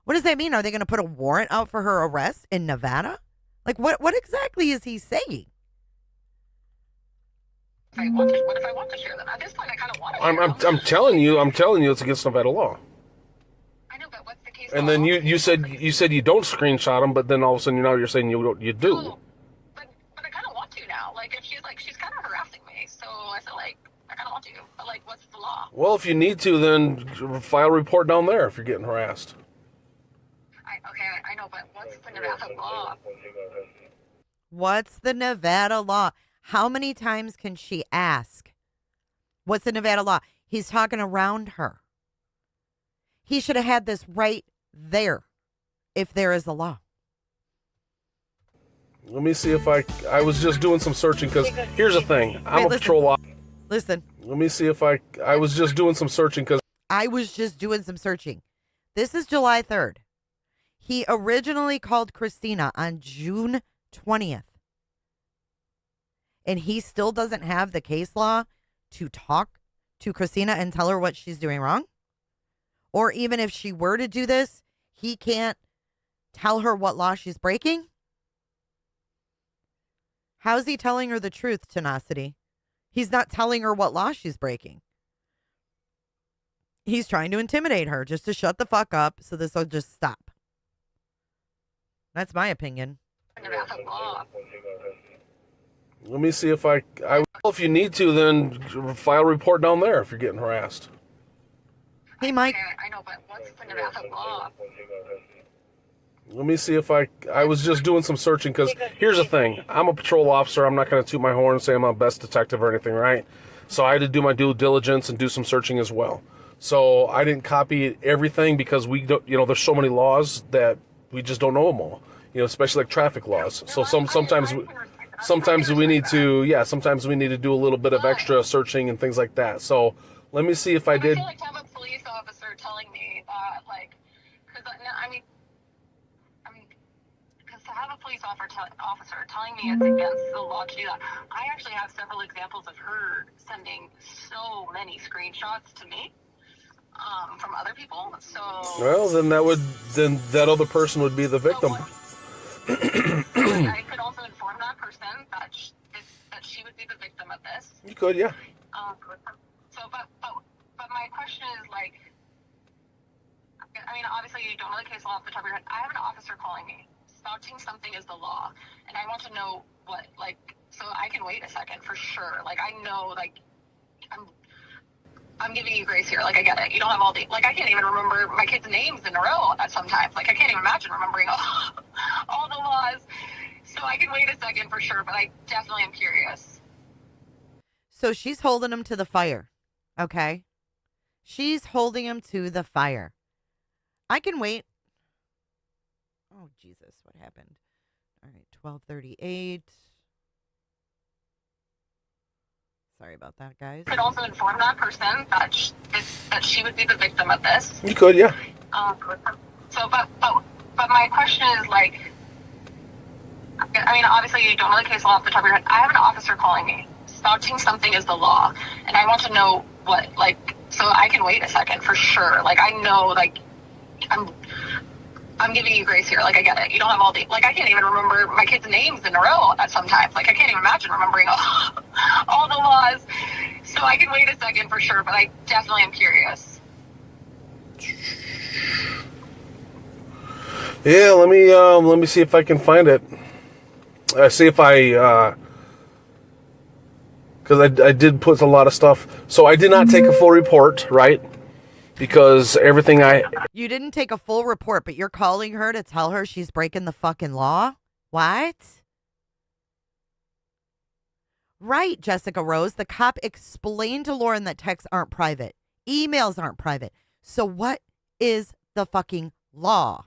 What does that mean? Are they going to put a warrant out for her arrest in Nevada? What exactly is he saying? What if I want to share them? At this point, I kind of want to. I'm telling you, it's against Nevada law. I know, but what's the case And then So- you said you don't screenshot them, but then all of a sudden you're saying you do. No, but I kind of want to now. Like, if she's kind of harassing me, so I feel like I kind of want to. But like, what's the law? Well, if you need to, then file a report down there if you're getting harassed. I know, but what's the Nevada law? What's the Nevada law? How many times can she ask? What's the Nevada law? He's talking around her. He should have had this right there if there is a law. Let me see if I was just doing some searching because here's the thing. I'm Wait, a listen. patrol officer. Listen, Let me see if I was just doing some searching because I was just doing some searching. This is July 3rd. He originally called Christina on June 20th. And he still doesn't have the case law to talk to Christina and tell her what she's doing wrong. Or even if she were to do this, he can't tell her what law she's breaking. How's he telling her the truth, Tenacity? He's not telling her what law she's breaking. He's trying to intimidate her just to shut the fuck up so this will just stop. That's my opinion. Nevada law. let me see if if you need to, then file a report down there if you're getting harassed. Hey, Mike. I know, but what's the Nevada law? Let me see if I was just doing some searching because here's the thing. I'm a patrol officer. I'm not going to toot my horn and say I'm a best detective or anything, right? So I had to do my due diligence and do some searching as well. So I didn't copy everything because we don't, there's so many laws that we just don't know them all. Especially like traffic laws. So sometimes we need to, sometimes we need to do a little bit of extra searching and things like that. So let me see if I did. I feel like to have a police officer telling me that, like, because to have a police officer telling me it's against the law to do that. I actually have several examples of her sending so many screenshots to me from other people. So Well, then that other person would be the victim. I could also inform that person that she would be the victim of this. You could, yeah. But my question is, like, I mean, obviously you don't know the case law off the top of your head. I have an officer calling me. Stalking something is the law, and I want to know what, like, so I can wait a second for sure. Like, I know, like, I'm giving you grace here. Like, I get it. You don't have all the, like, I can't even remember my kids' names in a row at sometimes. Like, I can't even imagine remembering all the laws. So I can wait a second for sure, but I definitely am curious. So she's holding him to the fire. Okay? She's holding him to the fire. I can wait. Oh, Jesus. What happened? All right. 12:38. Sorry about that, guys. I could also inform that person that she would be the victim of this. You could, yeah. But my question is, like, I mean, obviously you don't know the case law off the top of your head. I have an officer calling me. Stalking something is the law, and I want to know what, like, so I can wait a second for sure. Like, I know, like, I'm giving you grace here. Like, I get it. You don't have all the, like, I can't even remember my kids' names in a row at sometimes. Like, I can't even imagine remembering all the laws. So I can wait a second for sure, but I definitely am curious. Yeah, let me see if I can find it. See if I because I did put a lot of stuff. So I did not take a full report, right? Because everything You didn't take a full report, but you're calling her to tell her she's breaking the fucking law? What? Right, Jessica Rose. The cop explained to Lauren that texts aren't private. Emails aren't private. So what is the fucking law?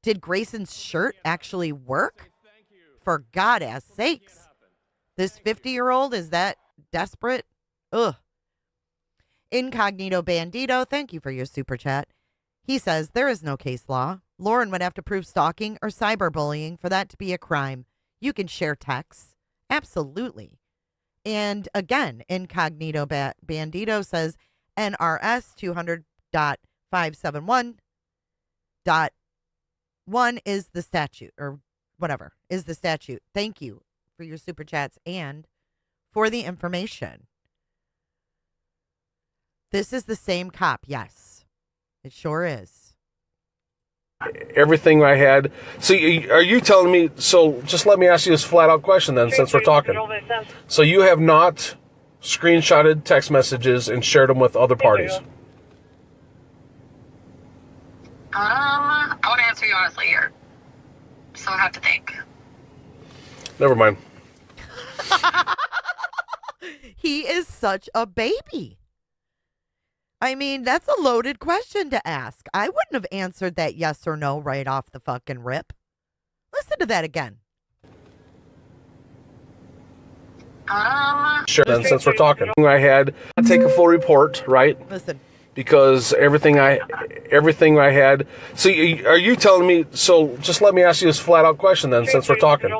Did Grayson's shirt actually work? For God-ass sakes. This 50-year-old is that desperate? Ugh. Incognito Bandito, thank you for your super chat. He says there is no case law. Lauren would have to prove stalking or cyberbullying for that to be a crime. You can share texts. Absolutely. And again, Incognito Bandito says NRS 200.571.1 is the statute, or whatever is the statute. Thank you for your super chats and for the information. This is the same cop. Yes, it sure is. everything I had. So are you telling me, so just let me ask you this flat out question then, since we're talking. So you have not screenshotted text messages and shared them with other parties? I want to answer you honestly here, so I have to think. Never mind. He is such a baby. I mean, that's a loaded question to ask. I wouldn't have answered that yes or no right off the fucking rip. Listen to that again. Sure, then, since we're talking. I had to take a full report, right? Listen. Because everything I had. So are you telling me, so just let me ask you this flat out question then, since we're talking.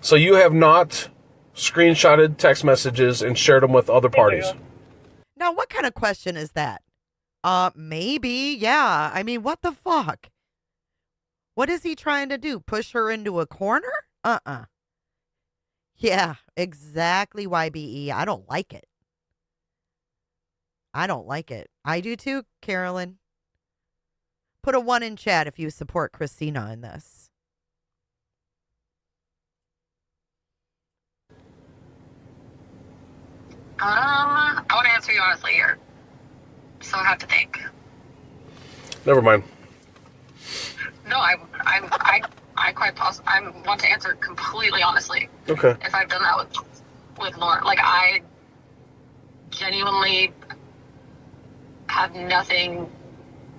So you have not screenshotted text messages and shared them with other parties? Now, what kind of question is that? Maybe, yeah. I mean, what the fuck? What is he trying to do? Push her into a corner? Yeah, exactly, YBE. I don't like it. I don't like it. I do too, Carolyn. Put a 1 in chat if you support Christina in this. I want to answer you honestly here, so I have to think. Never mind. No, I quite possibly, I want to answer completely honestly. Okay. If I've done that with Lauren, like I genuinely have nothing.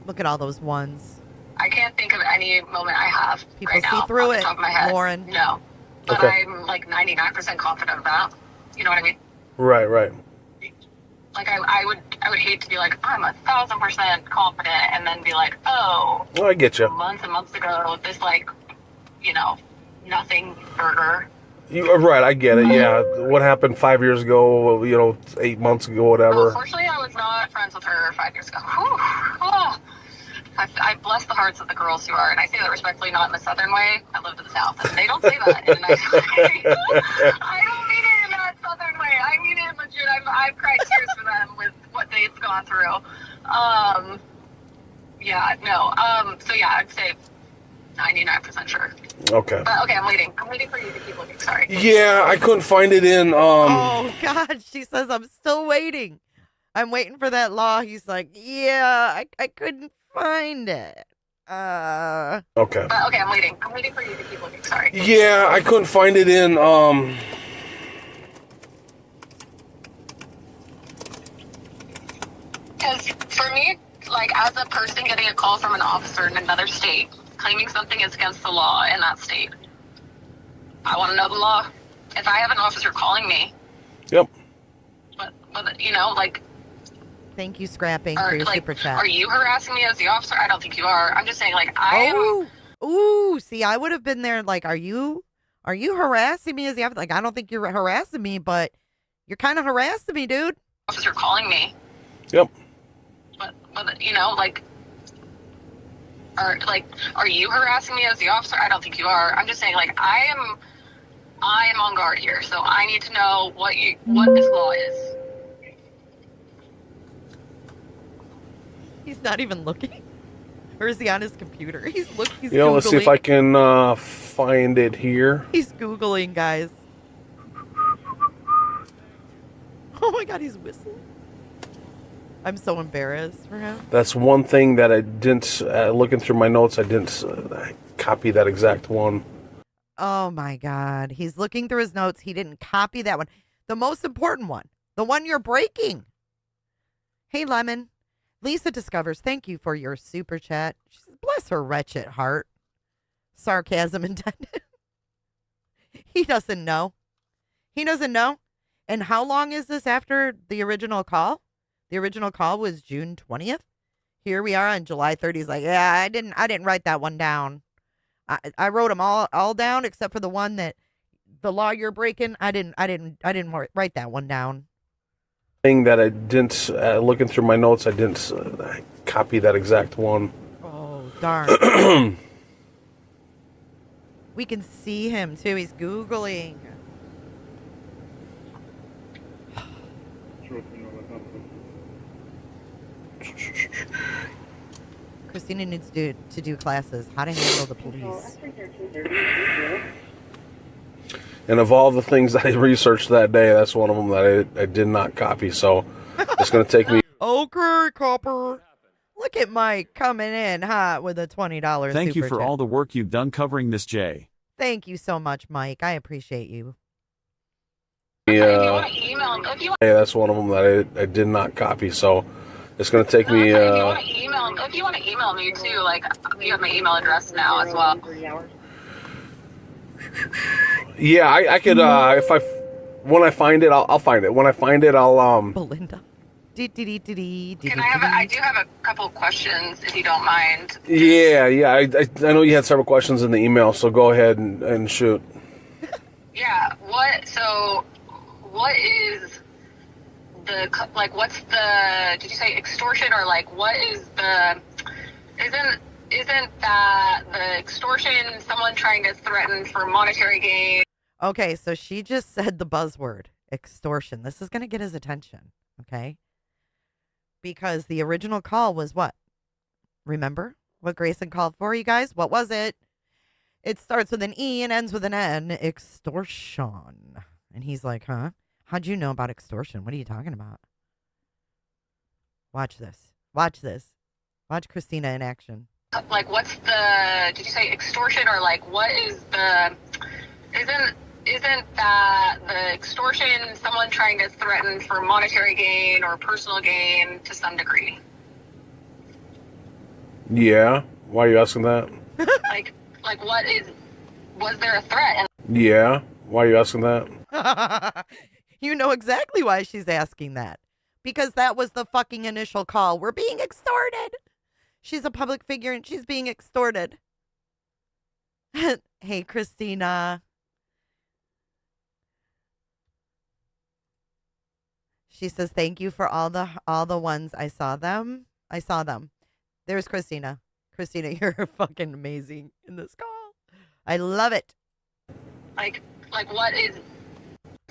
Look at all those ones. I can't think of any moment I have People right see now through off the it, top of my head. Lauren. No, but Okay. I'm like 99% confident of that. You know what I mean? Right. Like I would hate to be like, I'm 1,000% confident and then be like, oh, Well, I get you. months and months ago, this like, nothing burger. Right, I get it. Yeah, what happened 5 years ago? 8 months ago, whatever. Unfortunately, I was not friends with her 5 years ago. Whew. Oh. I bless the hearts of the girls who are, and I say that respectfully, not in the southern way. I lived in the south, and they don't say that in a nice way. I don't mean it in that southern way. I mean it legit. I've cried tears for them with what they've gone through. So yeah, I'd say 99% sure. Okay. But okay, I'm waiting. I'm waiting for you to keep looking. Sorry. Yeah, I couldn't find it in. Oh, God. She says, I'm still waiting. I'm waiting for that law. He's like, yeah, I couldn't find it. Okay. But okay, I'm waiting. I'm waiting for you to keep looking. Sorry. Yeah, I couldn't find it in. Because for me, like as a person getting a call from an officer in another state claiming something is against the law in that state, I want to know the law. If I have an officer calling me, Yep. but Thank you, Scrapping, for your super chat. are you harassing me as the officer? I don't think you are. I'm just saying, like, I am. Ooh, see, I would have been there like, are you harassing me as the officer? Like, I don't think you're harassing me, but you're kind of harassing me, dude. Officer calling me. Yep. But are you harassing me as the officer? I don't think you are. I'm just saying, like, I am on guard here, so I need to know what this law is. He's not even looking. Or is he on his computer? He's Googling. Let's see if I can find it here. He's Googling, guys. Oh my God, he's whistling. I'm so embarrassed for him. That's one thing that I didn't, looking through my notes, I didn't copy that exact one. Oh my God. He's looking through his notes. He didn't copy that one. The most important one. The one you're breaking. Hey, Lemon. Lisa discovers, thank you for your super chat. She says, bless her wretched heart. Sarcasm intended. He doesn't know. He doesn't know. And how long is this after the original call? The original call was June 20th. Here we are on July 30th. He's like, yeah, I didn't write that one down. I wrote them all down except for the one that the law you're breaking. I didn't write that one down. Thing that I didn't, looking through my notes, I didn't copy that exact one. Oh, darn. We can see him too. He's Googling. Christina needs to do classes. How to handle the police. And of all the things that I researched that day, that's one of them that I did not copy. So it's going to take me. Okay, copper. Look at Mike coming in hot with a $20 Thank you super for chat. all the work you've done covering Miss J. Thank you so much, Mike. I appreciate you. If you want to email, Yeah, that's one of them that I did not copy. So it's going to take me. if you want to email me too, like you have my email address now as well. Yeah, I could. When I find it, I'll find it. When I find it, I'll. Belinda. I do have a couple questions if you don't mind. Yeah. I know you had several questions in the email, so go ahead and shoot. Yeah. What is the, like, what's the, did you say extortion, or like what is the, isn't that the extortion, someone trying to threaten for monetary gain? Okay, so she just said the buzzword, extortion. This is going to get his attention, okay? Because the original call was what? Remember what Grayson called for, you guys? What was it? It starts with an E and ends with an N. Extortion. And he's like, huh? How'd you know about extortion? What are you talking about? Watch this. Watch this. Watch Christina in action. Like, what's the, did you say extortion, or like what is the, isn't that the extortion, someone trying to threaten for monetary gain or personal gain to some degree? Yeah. Why are you asking that? like what is, was there a threat? Yeah. Why are you asking that? You know exactly why she's asking that. Because that was the fucking initial call. We're being extorted. She's a public figure and she's being extorted. Hey, Christina. She says, thank you for all the ones. I saw them. There's Christina. Christina, you're fucking amazing in this call. I love it. Like what is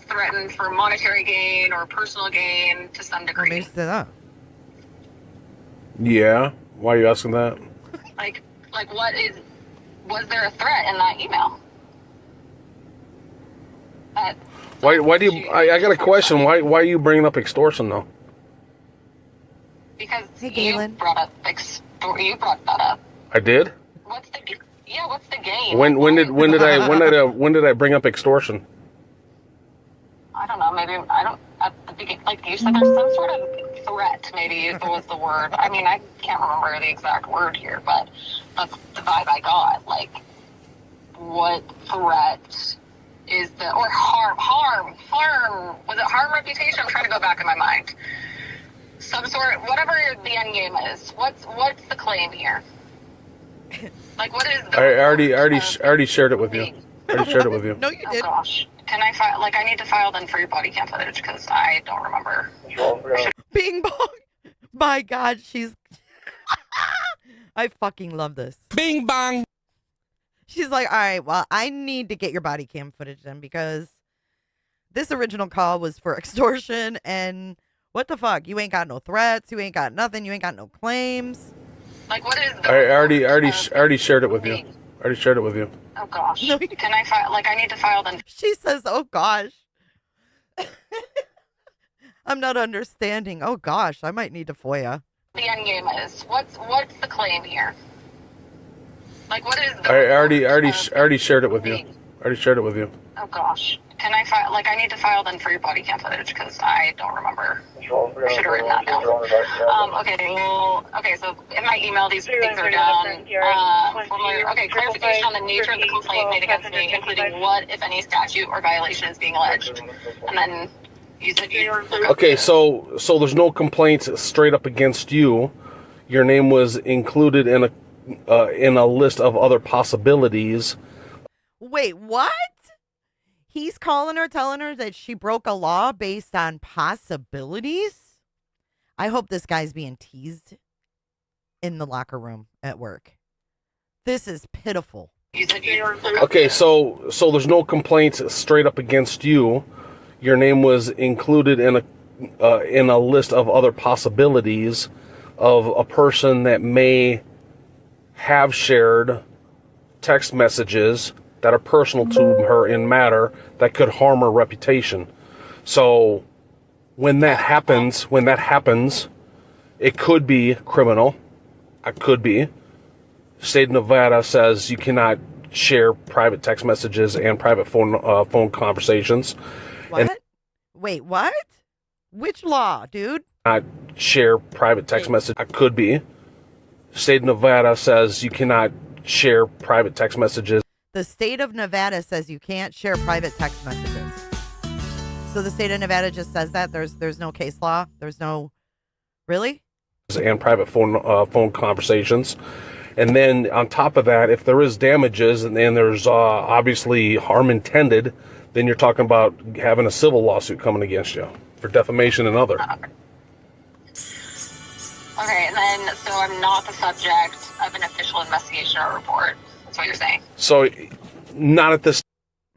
threatened for monetary gain or personal gain to some degree? Yeah. Why are you asking that? Like what is, was there a threat in that email? Why do you? I got a question. Why are you bringing up extortion though? Because hey, you Galen. brought that up. I did. What's the gain? When did I bring up extortion? I don't know. Maybe I don't. At the beginning, like you said, there's some sort of threat. Maybe was the word. I mean, I can't remember the exact word here, but that's the vibe I got. Like, what threat is the, or harm? Was it harm reputation? I'm trying to go back in my mind. Some sort, whatever the end game is. What's the claim here? Like, what is the? I already shared it with you. No, you Oh did. gosh. Can I file? Like, I need to file then for your body cam footage because I don't remember. Bing bong. My God, she's. I fucking love this. Bing bong. She's like, all right, well, I need to get your body cam footage then because this original call was for extortion and what the fuck? You ain't got no threats. You ain't got nothing. You ain't got no claims. Like, what is the? I already shared it with you. Oh gosh. No, you- Can I file? Like, I need to file then. She says, oh gosh. I'm not understanding. Oh gosh, I might need to FOIA. The end game is what's the claim here? Like, what is the? I already shared it with you. Oh gosh. Can I file? Like, I need to file then for your body cam footage because I don't remember. I should have written that down. Okay. So in my email, these things are down. Clarification on the nature of the complaint made against me, including what, if any, statute or violation is being alleged. And then you said you. Okay, so there's no complaints straight up against you. Your name was included in a list of other possibilities. Wait, what? He's calling her, telling her that she broke a law based on possibilities? I hope this guy's being teased in the locker room at work. This is pitiful. Okay, so there's no complaints straight up against you. Your name was included in a list of other possibilities of a person that may have shared text messages that are personal to her in matter that could harm her reputation. So when that happens, it could be criminal. It could be. State of Nevada says you cannot share private text messages and private phone conversations. What? Wait, what? Which law, dude? Not share private text messages. It could be. State of Nevada says you cannot share private text messages. The state of Nevada says you can't share private text messages. So the state of Nevada just says that there's no case law. There's no, really? And private phone conversations. And then on top of that, if there is damages and then there's obviously harm intended, then you're talking about having a civil lawsuit coming against you for defamation and other. Okay, and then, so I'm not the subject of an official investigation or report. That's what you're saying. So, not at this.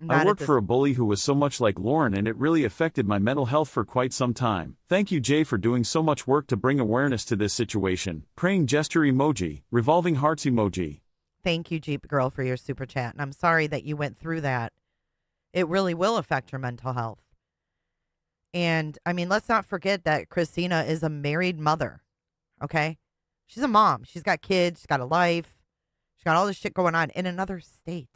I worked for a bully who was so much like Lauren, and it really affected my mental health for quite some time. Thank you, Jay, for doing so much work to bring awareness to this situation. Praying gesture emoji, revolving hearts emoji. Thank you, Jeep Girl, for your super chat. And I'm sorry that you went through that. It really will affect your mental health. And, I mean, let's not forget that Christina is a married mother. Okay? She's a mom. She's got kids. She's got a life. She's got all this shit going on in another state.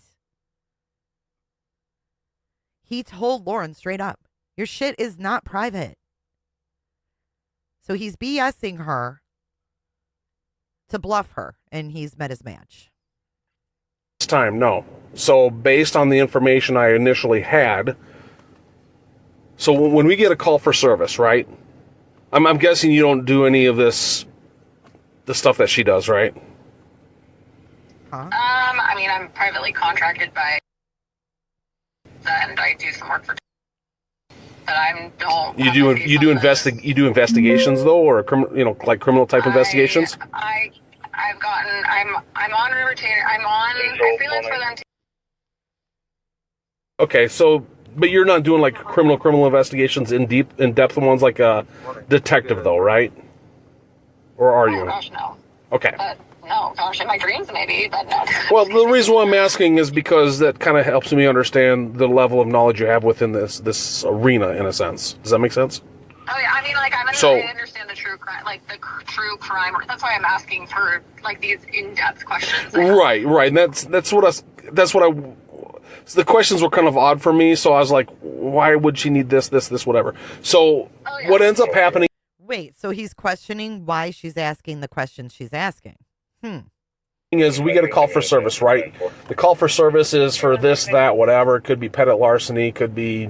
He told Lauren straight up, your shit is not private. So he's BSing her to bluff her, and he's met his match. This time, no. So based on the information I initially had, so when we get a call for service, right? I'm guessing you don't do any of this, the stuff that she does, right? Huh? I mean, I'm privately contracted by, and I do some work for, but I don't. You do investigations though, or like criminal type investigations. I'm on retainer. I freelance for them. Okay, so but you're not doing like criminal investigations in depth ones like a detective though, right? Or are you? Oh gosh, no. Okay. No, gosh, in my dreams maybe, but no. Well, the reason why I'm asking is because that kind of helps me understand the level of knowledge you have within this arena, in a sense. Does that make sense? Oh yeah, I mean, like I understand the true crime, like the true crime. That's why I'm asking for like these in-depth questions. Right. And that's what I. So the questions were kind of odd for me, so I was like, why would she need this, whatever? So what ends up happening? Wait, so he's questioning why she's asking the questions she's asking. Is we get a call for service, right? The call for service is for this, that, whatever. It could be petty larceny, could be,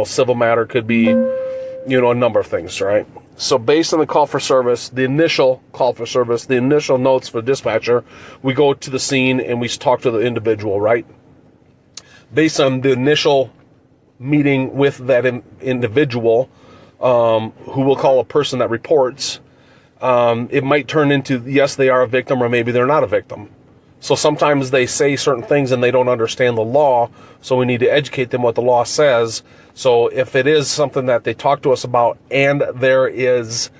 civil matter, could be, a number of things, right? So based on the call for service, the initial call for service, the initial notes for dispatcher, we go to the scene and we talk to the individual, right? Based on the initial meeting with that individual, who we'll call a person that reports, it might turn into, yes, they are a victim, or maybe they're not a victim. So sometimes they say certain things and they don't understand the law, so we need to educate them what the law says. So if it is something that they talk to us about and there is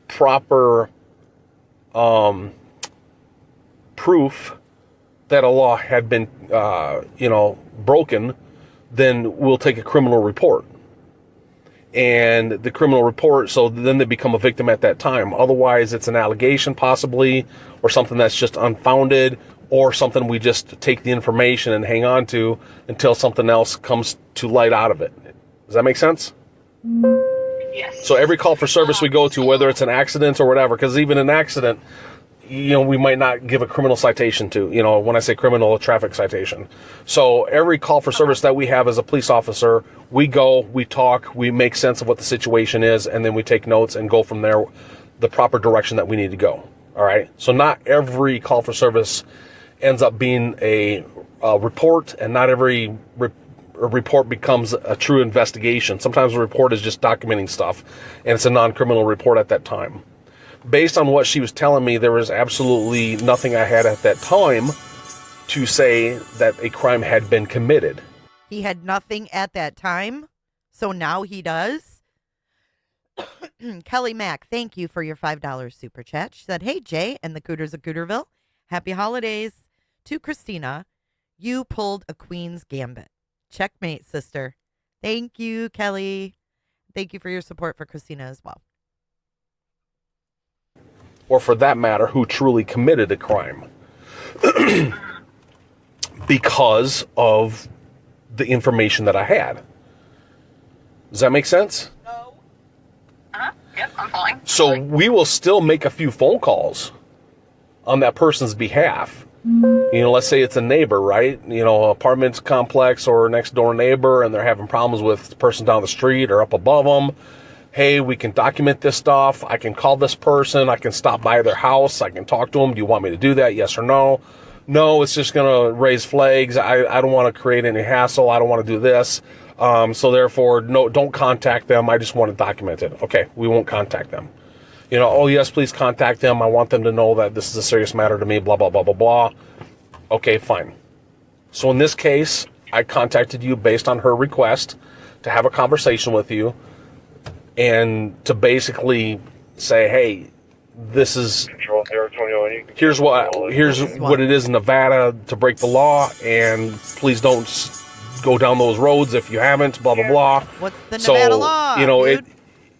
proper proof that a law had been, broken, then we'll take a criminal report. And the criminal report, so then they become a victim at that time. Otherwise, it's an allegation possibly, or something that's just unfounded, or something we just take the information and hang on to until something else comes to light out of it. Does that make sense? Yes. So every call for service we go to, whether it's an accident or whatever, because even an accident, we might not give a criminal citation to, when I say criminal, a traffic citation. So every call for service that we have as a police officer, we go, we talk, we make sense of what the situation is, and then we take notes and go from there the proper direction that we need to go. All right. So not every call for service ends up being a report, and not every report becomes a true investigation. Sometimes a report is just documenting stuff, and it's a non-criminal report at that time. Based on what she was telling me, there was absolutely nothing I had at that time to say that a crime had been committed. He had nothing at that time, so now he does. Kelly Mack, thank you for your $5 super chat. She said, hey, Jay and the Cooters of Cooterville. Happy holidays to Christina. You pulled a queen's gambit. Checkmate, sister. Thank you, Kelly. Thank you for your support for Christina as well. Or for that matter, who truly committed a crime. Because of the information that I had. Does that make sense? Yep, I'm following. So we will still make a few phone calls on that person's behalf. Let's say it's a neighbor, right? Apartment complex or next door neighbor, and they're having problems with the person down the street or up above them. Hey, we can document this stuff. I can call this person. I can stop by their house. I can talk to them. Do you want me to do that? Yes or no? No, it's just going to raise flags. I don't want to create any hassle. I don't want to do this. So therefore, no, don't contact them. I just want to document it. Okay, we won't contact them. Oh yes, please contact them. I want them to know that this is a serious matter to me, blah, blah, blah, blah, blah. Okay, fine. So in this case, I contacted you based on her request to have a conversation with you and to basically say, hey, this is, here's what it is in Nevada to break the law, and please don't go down those roads if you haven't, blah, blah, blah. What's the Nevada law, dude?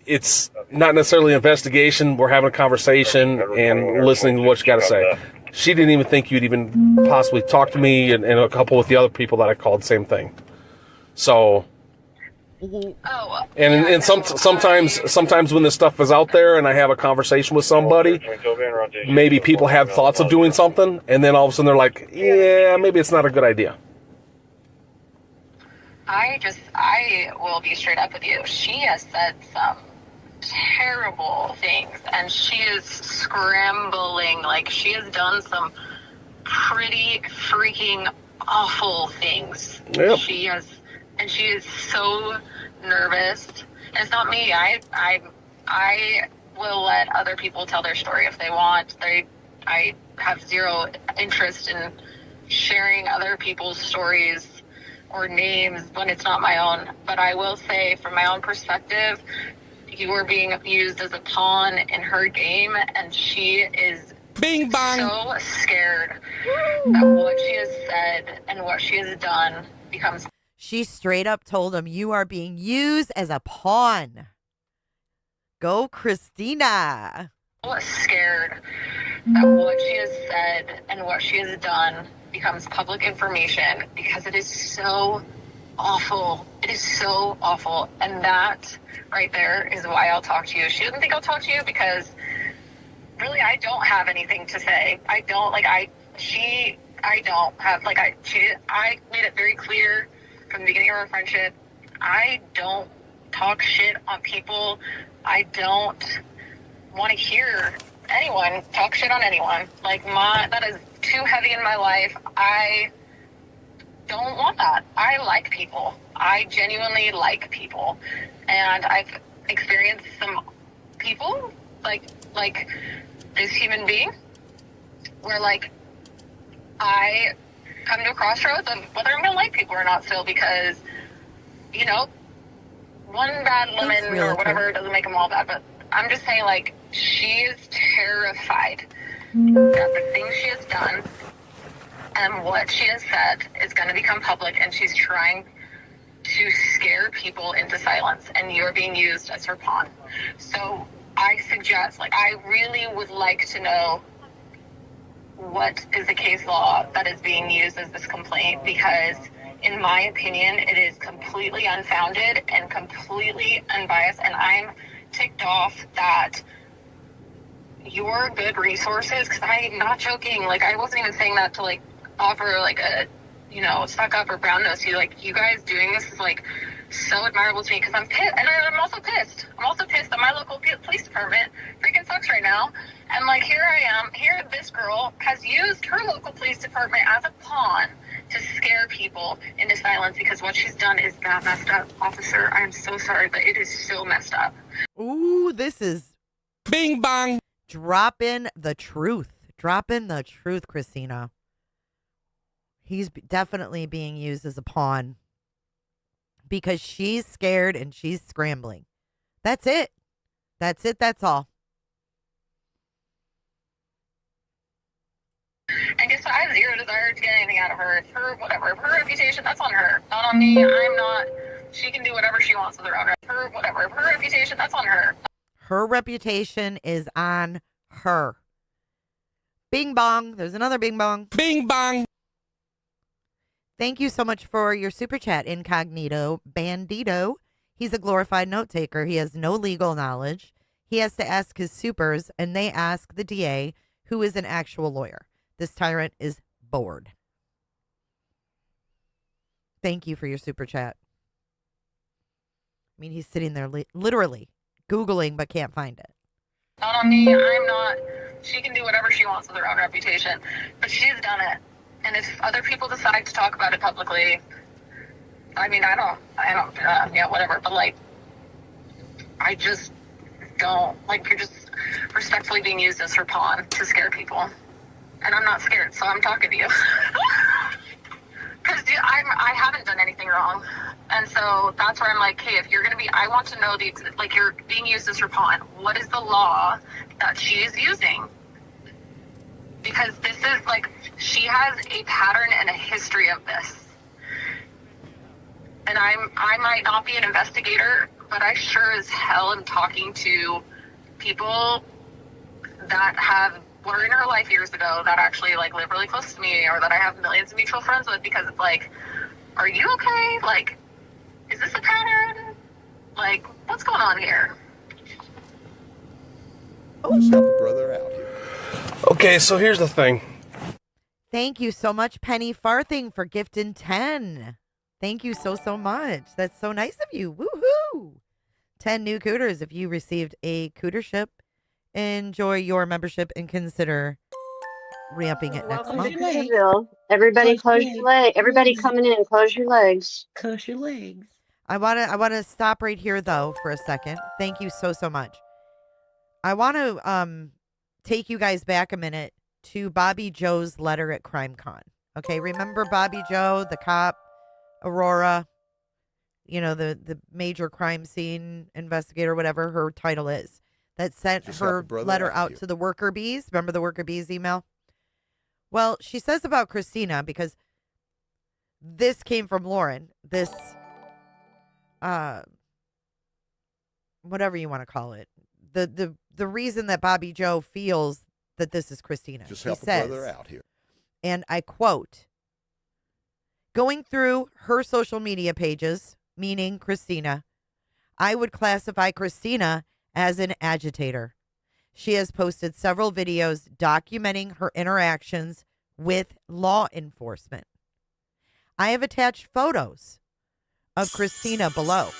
It's not necessarily an investigation. We're having a conversation and listening to what you got to say. She didn't even think you'd even possibly talk to me, and a couple with the other people that I called, same thing. So, sometimes when this stuff is out there and I have a conversation with somebody, maybe people have thoughts of doing something, and then all of a sudden they're like, yeah, maybe it's not a good idea. I will be straight up with you. She has said some terrible things, and she is scrambling. Like, she has done some pretty freaking awful things. Yep. She is so nervous. And it's not me. I will let other people tell their story if they want. I have zero interest in sharing other people's stories or names when it's not my own. But I will say, from my own perspective, you are being used as a pawn in her game, and she is Bing bang. so scared that what she has said and what she has done becomes. She straight up told him, you are being used as a pawn. Go, Christina. Scared that what she has said and what she has done becomes public information, because it is so awful. It is so awful. And that right there is why I'll talk to you. She doesn't think I'll talk to you because really I don't have anything to say. I made it very clear from the beginning of our friendship, I don't talk shit on people. I don't want to hear anyone talk shit on anyone. That is too heavy in my life. I don't want that. I like people. I genuinely like people. And I've experienced some people, like this human being, where I come to a crossroads of whether I'm going to like people or not still, because, one bad lemon or whatever doesn't make them all bad. But I'm just saying, she is terrified that the things she has done and what she has said is going to become public, and she's trying to scare people into silence, and you're being used as her pawn. So I suggest, I really would like to know what is the case law that is being used as this complaint, because in my opinion, it is completely unfounded and completely unbiased, and I'm ticked off that your good resources, because I'm not joking, I wasn't even saying that to offer a stuck up or brown nose to you. You guys doing this is so admirable to me, because I'm pissed, and I'm also pissed. I'm also pissed that my local police department freaking sucks right now. And here I am, this girl has used her local police department as a pawn to scare people into silence, because what she's done is that messed up. Officer, I'm so sorry, but it is so messed up. Ooh, this is Bing bang. Drop in the truth. Drop in the truth, Christina. He's definitely being used as a pawn because she's scared and she's scrambling. That's it. That's it. That's all. desire to get anything out of her. It's her, whatever. Her reputation, that's on her. Not on me. I'm not. She can do whatever she wants with her own. Her, whatever. Her reputation, that's on her. Her reputation is on her. Bing bong. There's another bing bong. Bing bong. Thank you so much for your super chat, Incognito Bandito. He's a glorified note taker. He has no legal knowledge. He has to ask his supers, and they ask the DA, who is an actual lawyer. This tyrant is bored. Thank you for your super chat. I mean, he's sitting there literally Googling, but can't find it. Not on me. I'm not. She can do whatever she wants with her own reputation, but she's done it. And if other people decide to talk about it publicly, I mean, I don't, yeah, whatever. But like, I just don't, like, you're just respectfully being used as her pawn to scare people. And I'm not scared, so I'm talking to you. Because I haven't done anything wrong. And so that's where I'm like, hey, if you're going to be, I want to know like, you're being used as her pawn. What is the law that she is using? Because this is like, she has a pattern and a history of this. And I might not be an investigator, but I sure as hell am talking to people that were in her life years ago that actually like live really close to me, or that I have millions of mutual friends with, because it's like, are you okay? Like, is this a pattern? Like, what's going on here? Let's help a brother out here. Okay, so here's the thing. Thank you so much, Penny Farthing, for gifting 10. Thank you so much. That's so nice of you. Woohoo! 10 new cooters. If you received a cootership, enjoy your membership and consider ramping it next month. Everybody close your legs. Everybody coming in, close your legs. Close your legs. I want to stop right here though for a second. Thank you so much. I want to take you guys back a minute to Bobby Joe's letter at CrimeCon. Okay, remember Bobby Joe, the cop, Aurora, you know, the major crime scene investigator, whatever her title is, that sent her letter out to the worker bees. Remember the worker bees email? Well, she says about Christina, because this came from Lauren, this, whatever you want to call it, the reason that Bobby Joe feels that this is Christina. Just help a brother out here. And I quote, going through her social media pages, meaning Christina, I would classify Christina as an agitator. She has posted several videos documenting her interactions with law enforcement. I have attached photos of Christina below.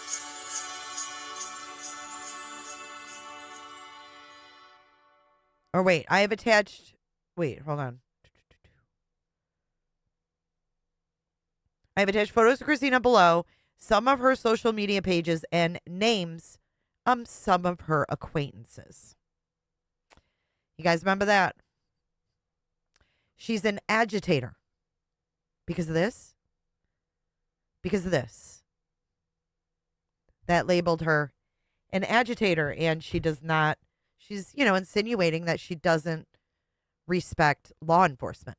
Or wait, I have attached, hold on. I have attached photos of Christina below, some of her social media pages, and names of some of her acquaintances. You guys remember that? She's an agitator. Because of this? Because of this. That labeled her an agitator, and she does not, she's, insinuating that she doesn't respect law enforcement.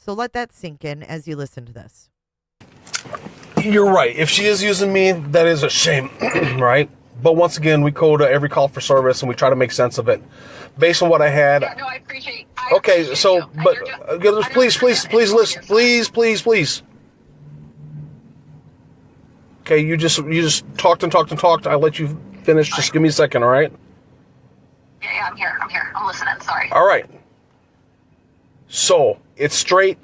So let that sink in as you listen to this. You're right. If she is using me, that is a shame, right? But once again, we go to every call for service and we try to make sense of it. Based on what I had. Yeah, no, I appreciate okay, so, but please listen. Please. Okay, you just talked and talked. I'll let you finish. Just give me a second, all right? Yeah, I'm here. I'm listening. Sorry. All right. So, it's straight,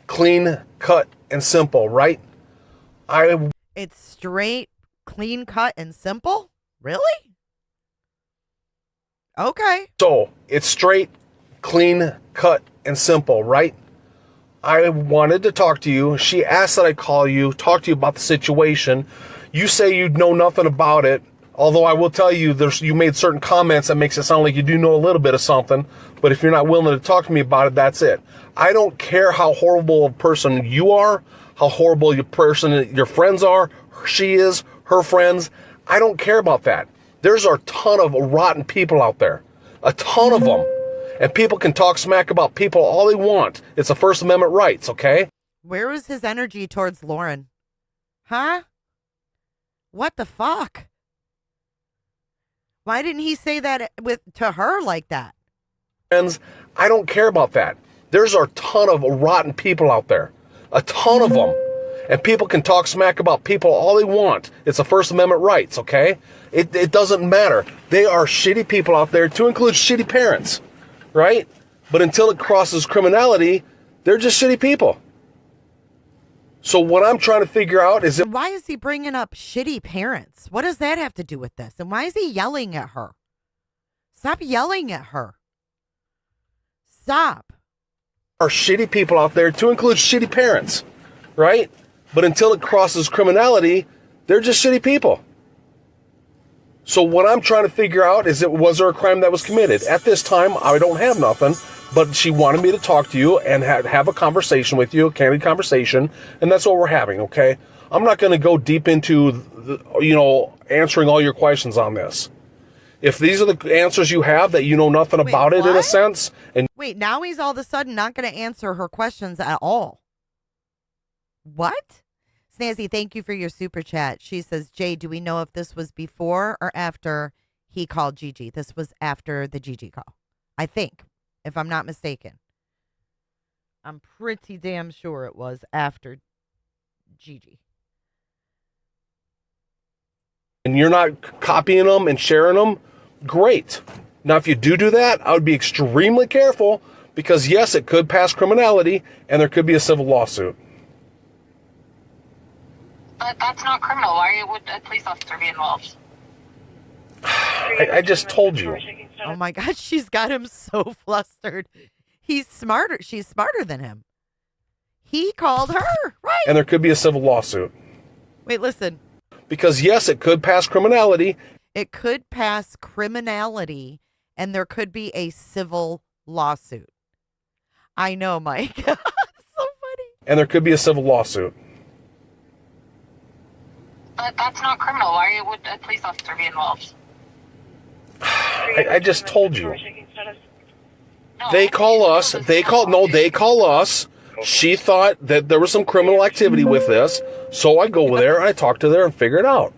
clean, cut, and simple, right? It's straight, clean cut, and simple? Really? Okay. So, it's straight, clean, cut, and simple, right? I wanted to talk to you. She asked that I call you, talk to you about the situation. You say you know nothing about it, although I will tell you you made certain comments that makes it sound like you do know a little bit of something, but if you're not willing to talk to me about it, that's it. I don't care how horrible a person you are, how horrible your friends are, she is, her friends. I don't care about that. There's a ton of rotten people out there. A ton of them. And people can talk smack about people all they want. It's a First Amendment rights, okay? Where was his energy towards Lauren? Huh? What the fuck? Why didn't he say that to her like that? Friends, I don't care about that. There's a ton of rotten people out there. A ton of them. And people can talk smack about people all they want. It's a First Amendment rights, okay? It doesn't matter. They are shitty people out there, to include shitty parents, right? But until it crosses criminality, they're just shitty people. So what I'm trying to figure out is... Why is he bringing up shitty parents? What does that have to do with this? And why is he yelling at her? Stop yelling at her. Stop. Are shitty people out there, to include shitty parents, right? But until it crosses criminality, they're just shitty people. So what I'm trying to figure out is, was there a crime that was committed? At this time, I don't have nothing, but she wanted me to talk to you and have a conversation with you, a candid conversation, and that's what we're having, okay? I'm not going to go deep into, answering all your questions on this. If these are the answers you have, that you know nothing about it in a sense, and... Wait, now he's all of a sudden not going to answer her questions at all. What? Snazzy, thank you for your super chat. She says, Jay, do we know if this was before or after he called Gigi? This was after the Gigi call, I think, if I'm not mistaken. I'm pretty damn sure it was after Gigi. And you're not copying them and sharing them, great. Now, if you do that, I would be extremely careful, because yes, it could pass criminality and there could be a civil lawsuit. But that's not criminal. Why would a police officer be involved? I just told you. Oh my God, she's got him so flustered. He's smarter. She's smarter than him. He called her, right? And there could be a civil lawsuit. Wait, listen. Because yes, it could pass criminality. It could pass criminality, and there could be a civil lawsuit. I know, Mike. So funny. And there could be a civil lawsuit. But that's not criminal. Why would a police officer be involved? I just told you. No, They call us. They call us. She thought that there was some criminal activity with this, so I go there and I talk to her and figure it out.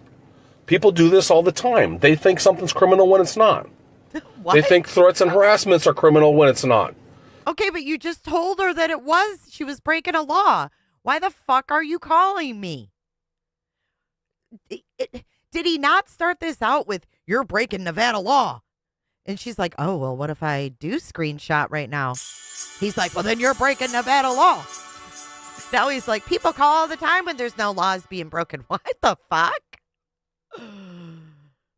People do this all the time. They think something's criminal when it's not. What? They think threats and harassments are criminal when it's not. Okay, but you just told her that she was breaking a law. Why the fuck are you calling me? Did he not start this out with, you're breaking Nevada law? And she's like, oh, well, what if I do screenshot right now? He's like, well, then you're breaking Nevada law. Now he's like, people call all the time when there's no laws being broken. What the fuck?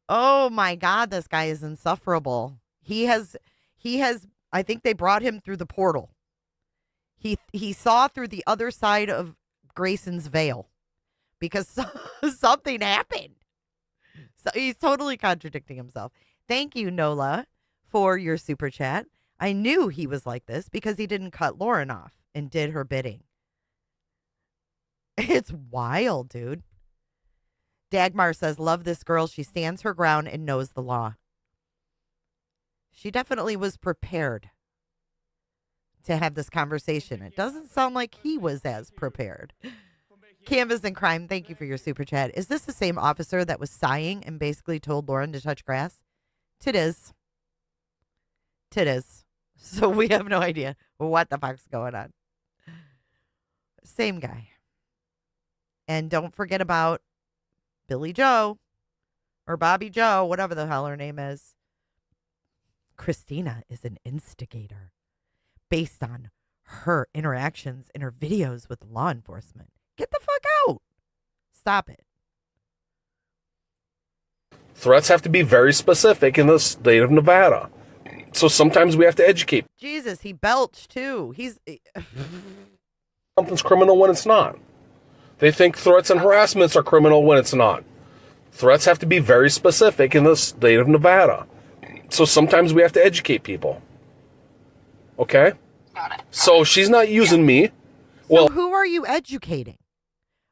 Oh my God, this guy is insufferable. He has, I think they brought him through the portal. He saw through the other side of Grayson's veil because something happened. So he's totally contradicting himself. Thank you, Nola, for your super chat. I knew he was like this because he didn't cut Lauren off and did her bidding. It's wild, dude. Dagmar says, love this girl. She stands her ground and knows the law. She definitely was prepared to have this conversation. It doesn't sound like he was as prepared. Canvas and Crime, thank you for your super chat. Is this the same officer that was sighing and basically told Lauren to touch grass? It is. It is. So we have no idea what the fuck's going on. Same guy. And don't forget about Billy Joe or Bobby Joe, whatever the hell her name is. Christina is an instigator based on her interactions in her videos with law enforcement. Get the fuck out. Stop it. Threats have to be very specific in the state of Nevada. So sometimes we have to educate. Jesus, he belched too. Something's criminal when it's not. They think threats and harassments are criminal when it's not. Threats have to be very specific in the state of Nevada. So sometimes we have to educate people. Okay? So she's not using me. Well, so who are you educating?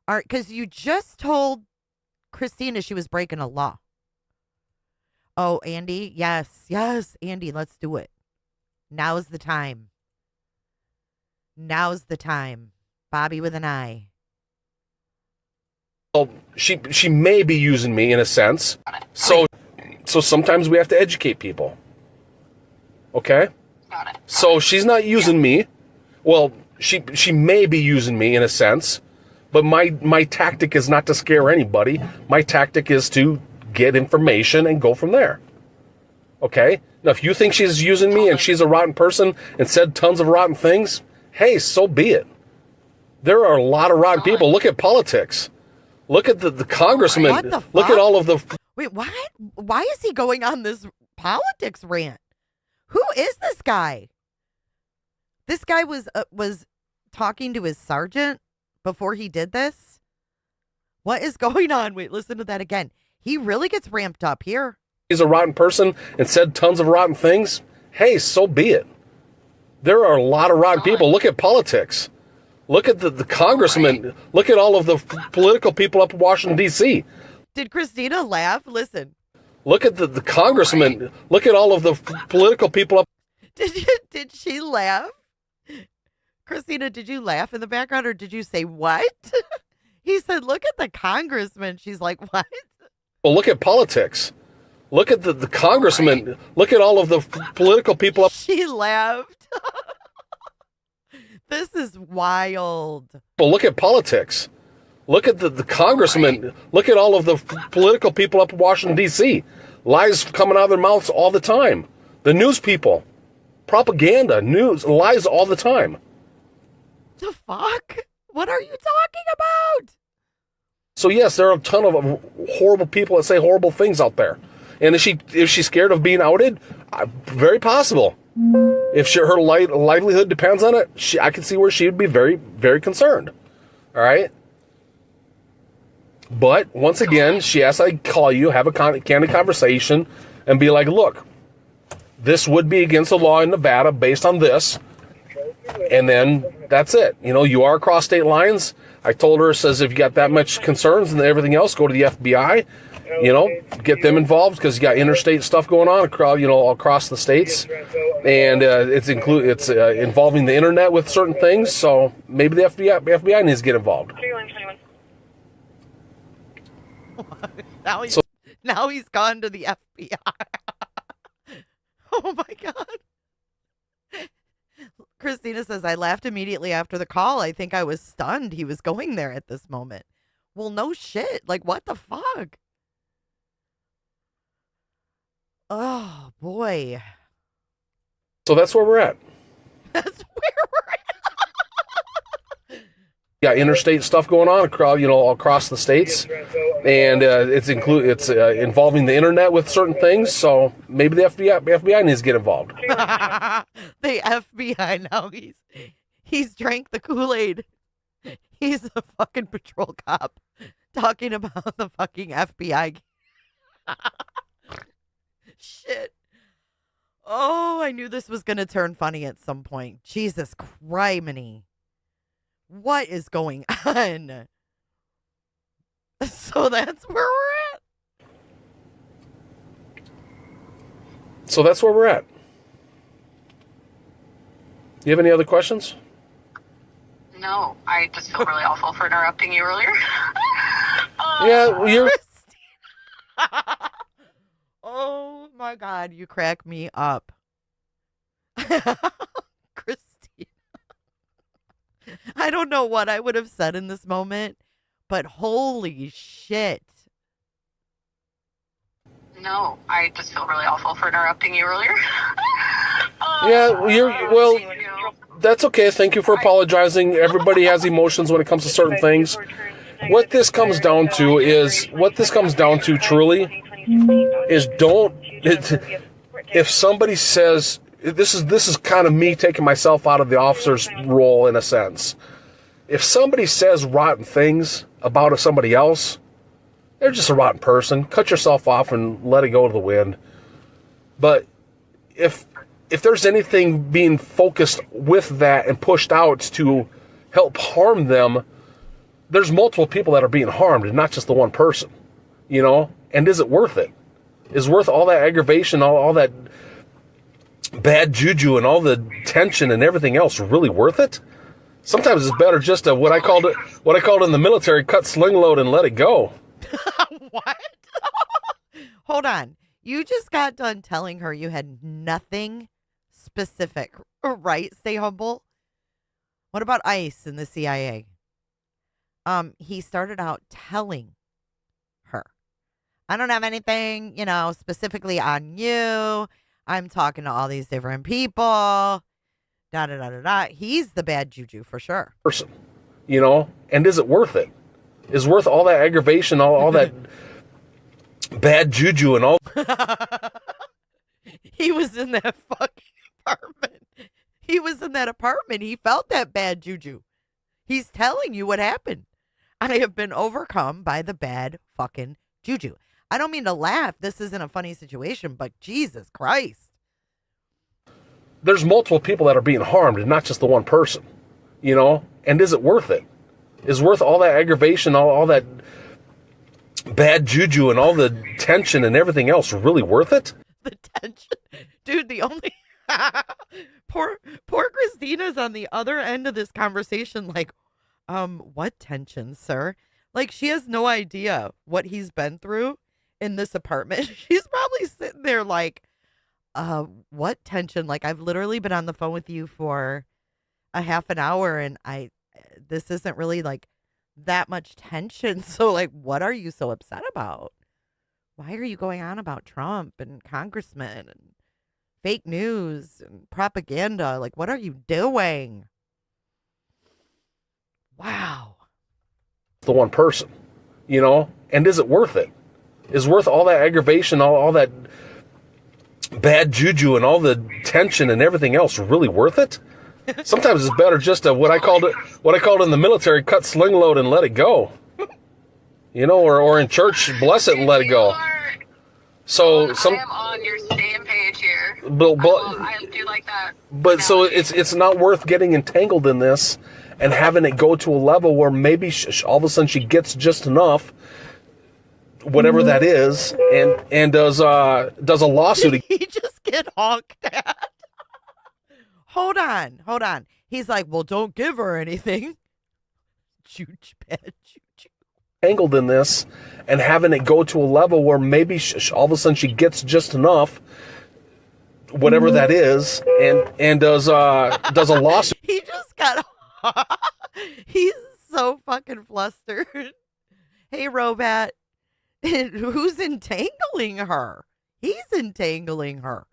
Because you just told Christina she was breaking a law. Oh, Andy? Yes, Andy, let's do it. Now's the time. Now's the time. Bobby with an I. Well, she may be using me in a sense. So sometimes we have to educate people. Okay? Got it. So she's not using me. Well, she may be using me in a sense, but my tactic is not to scare anybody. My tactic is to get information and go from there. Okay? Now, if you think she's using me and she's a rotten person and said tons of rotten things, hey, so be it. There are a lot of rotten people. Look at politics. Look at the congressman. What the fuck? Look at all of the... Wait, what? Why is he going on this politics rant? Who is this guy? This guy was talking to his sergeant before he did this? What is going on? Wait, listen to that again. He really gets ramped up here. He's a rotten person and said tons of rotten things. Hey, so be it. There are a lot of rotten people. Look at politics. Look at the congressman. Look at all of the political people up in Washington, D.C. Did Christina laugh? Listen. Look at the congressman. Look at all of the political people up. Did she laugh? Christina, did you laugh in the background or did you say what? He said, look at the congressman. She's like, what? Well, look at politics. Look at the congressman. Look at all of the political people up. She laughed. This is wild. Well, look at politics. Look at the congressman. Look at all of the political people up in Washington, D.C. Lies coming out of their mouths all the time. The news people. Propaganda, news, lies all the time. The fuck? What are you talking about? So yes, there are a ton of horrible people that say horrible things out there. And is she scared of being outed? Very possible. If her livelihood depends on it, I can see where she would be very, very concerned. All right? But once again, she asks I call you, have a candid conversation, and be like, look, this would be against the law in Nevada based on this. And then that's it. You know, you are across state lines. I told her, says, if you got that much concerns and everything else, go to the FBI. You know, get them involved because you got interstate stuff going on across the states, and it's involving the internet with certain things. So maybe the FBI needs to get involved. Now he's gone to the FBI. Oh my God. Christina says, I laughed immediately after the call. I think I was stunned he was going there at this moment. Well, no shit. Like, what the fuck? Oh, boy. So that's where we're at. That's where we're at. Yeah, interstate stuff going on across the states, and it's involving the internet with certain things. So maybe the FBI needs to get involved. The FBI now he's drank the Kool-Aid. He's a fucking patrol cop talking about the fucking FBI. Shit. Oh, I knew this was going to turn funny at some point. Jesus criminy. What is going on? So that's where we're at. So that's where we're at. Do you have any other questions? No, I just feel really awful for interrupting you earlier. Yeah, you're... Oh my God, you crack me up. Christina. I don't know what I would have said in this moment, but holy shit. No, I just feel really awful for interrupting you earlier. That's okay. Thank you for apologizing. Everybody has emotions when it comes to certain things. What this comes down to truly is if somebody says, this is kind of me taking myself out of the officer's role in a sense. If somebody says rotten things about somebody else, they're just a rotten person. Cut yourself off and let it go to the wind. But if there's anything being focused with that and pushed out to help harm them, there's multiple people that are being harmed and not just the one person, you know? And is it worth it? Is worth all that aggravation, all that bad juju and all the tension and everything else really worth it? Sometimes it's better just to what I called in the military, cut sling load and let it go. What? Hold on. You just got done telling her you had nothing specific, right? Stay humble. What about ICE and the CIA? He started out telling her, I don't have anything, specifically on you. I'm talking to all these different people. Da da da da da. He's the bad juju for sure. Person, and is it worth it? Is worth all that aggravation, all that bad juju and all. He was in that fucking apartment. He was in that apartment. He felt that bad juju. He's telling you what happened. I have been overcome by the bad fucking juju. I don't mean to laugh. This isn't a funny situation, but Jesus Christ. There's multiple people that are being harmed and not just the one person, and is it worth it? Is worth all that aggravation, all that bad juju and all the tension and everything else really worth it? The tension. Dude, the only poor Christina's on the other end of this conversation like, what tension, sir? Like she has no idea what he's been through in this apartment. She's probably sitting there like, what tension? Like I've literally been on the phone with you for a half an hour and this isn't really like that much tension. So like, what are you so upset about? Why are you going on about Trump and congressmen and fake news and propaganda? Like, what are you doing? Wow. The one person, and is it worth it? Is worth all that aggravation, all that bad juju and all the tension and everything else really worth it? Sometimes it's better just to what I called in the military, cut sling load and let it go. Or in church, bless it and let it go. So I am on your same page here. But I do like that. But so it's not worth getting entangled in this and having it go to a level where maybe all of a sudden she gets just enough, whatever that is, and does a lawsuit. Did he just get honked at? Hold on. He's like, well, don't give her anything. Bad juju. Tangled in this and having it go to a level where maybe all of a sudden she gets just enough, whatever that is, and does a lawsuit. He just got. He's so fucking flustered. Hey, Robot, who's entangling her? He's entangling her.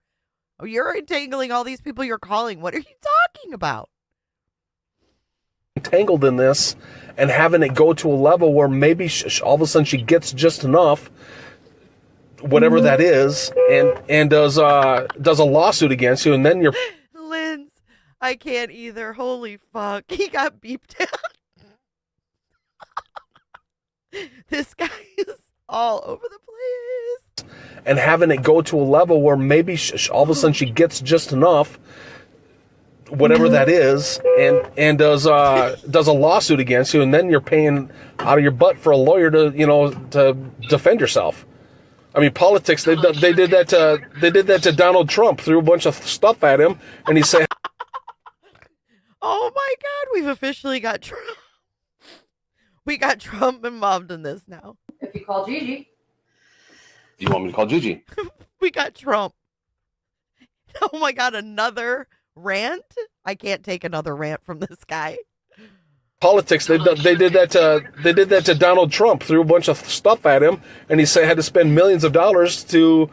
Oh, you're entangling all these people you're calling. What are you talking about? Tangled in this and having it go to a level where maybe all of a sudden she gets just enough, whatever that is, and does a lawsuit against you, and then you're. Linz, I can't either. Holy fuck. He got beeped out. This guy is all over the place. And having it go to a level where maybe all of a sudden she gets just enough, whatever that is, and does a lawsuit against you, and then you're paying out of your butt for a lawyer to defend yourself. I mean, politics. They did that to Donald Trump. Threw a bunch of stuff at him, and he said, "Oh my God, we've officially got Trump. We got Trump involved in this now." If you call Gigi. "Do you want me to call Gigi?" We got Trump. Oh my God, another rant? I can't take another rant from this guy. Politics. They did that to Donald Trump. Threw a bunch of stuff at him, and he had to spend millions of dollars to,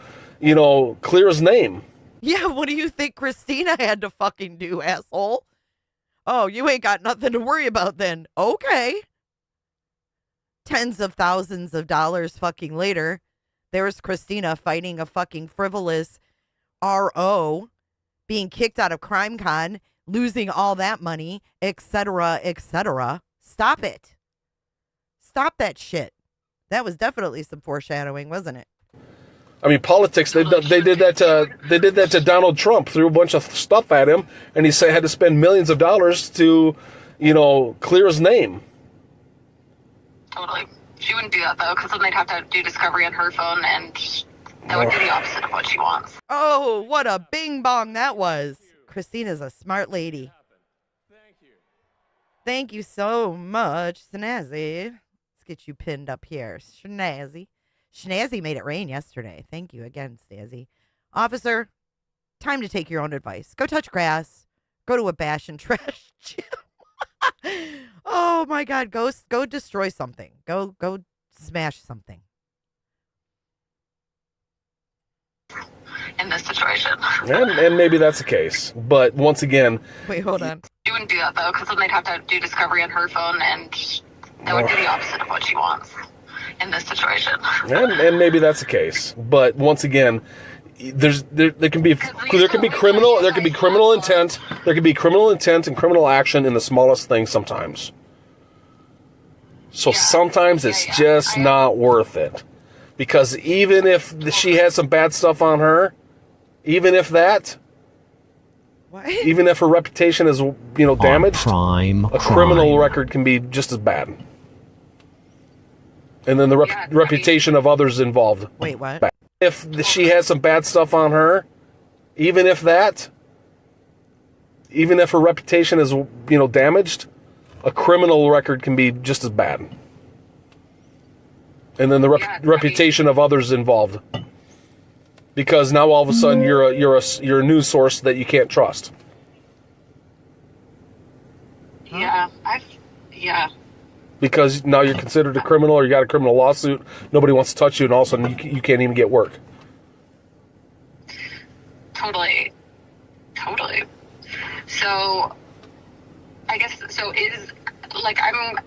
clear his name. Yeah, what do you think Christina had to fucking do, asshole? Oh, you ain't got nothing to worry about then. Okay. Tens of thousands of dollars fucking later, there's Christina fighting a fucking frivolous RO, being kicked out of CrimeCon, losing all that money, etc., etc. Stop it. Stop that shit. That was definitely some foreshadowing, wasn't it? I mean, politics. They did that to Donald Trump. Threw a bunch of stuff at him, and he had to spend millions of dollars to, clear his name. Totally. She wouldn't do that, though, because then they'd have to do discovery on her phone, and That would be the opposite of what she wants. Oh, what a bing bong that was. Christina's a smart lady. Thank you so much, Snazzy. Let's get you pinned up here. Snazzy. Snazzy made it rain yesterday. Thank you again, Snazzy. Officer, time to take your own advice. Go touch grass. Go to a bash and trash gym. Oh my God. Go destroy something. Go smash something. In this situation. And maybe that's the case. But once again, wait, hold on. She wouldn't do that though, because then they'd have to do discovery on her phone, and that would be the opposite of what she wants in this situation. And maybe that's the case. But once again, there can be criminal intent. There can be criminal intent and criminal action in the smallest thing sometimes. So sometimes it's just not worth it. Because even if she had some bad stuff on her, even if her reputation is, damaged, a criminal record can be just as bad. And then the reputation of others involved. Wait, what? If she had some bad stuff on her, even if her reputation is, damaged, a criminal record can be just as bad. And then the reputation of others involved, because now all of a sudden you're a news source that you can't trust. Yeah, Because now you're considered a criminal, or you got a criminal lawsuit. Nobody wants to touch you, and all of a sudden you can't even get work. Totally. So, I guess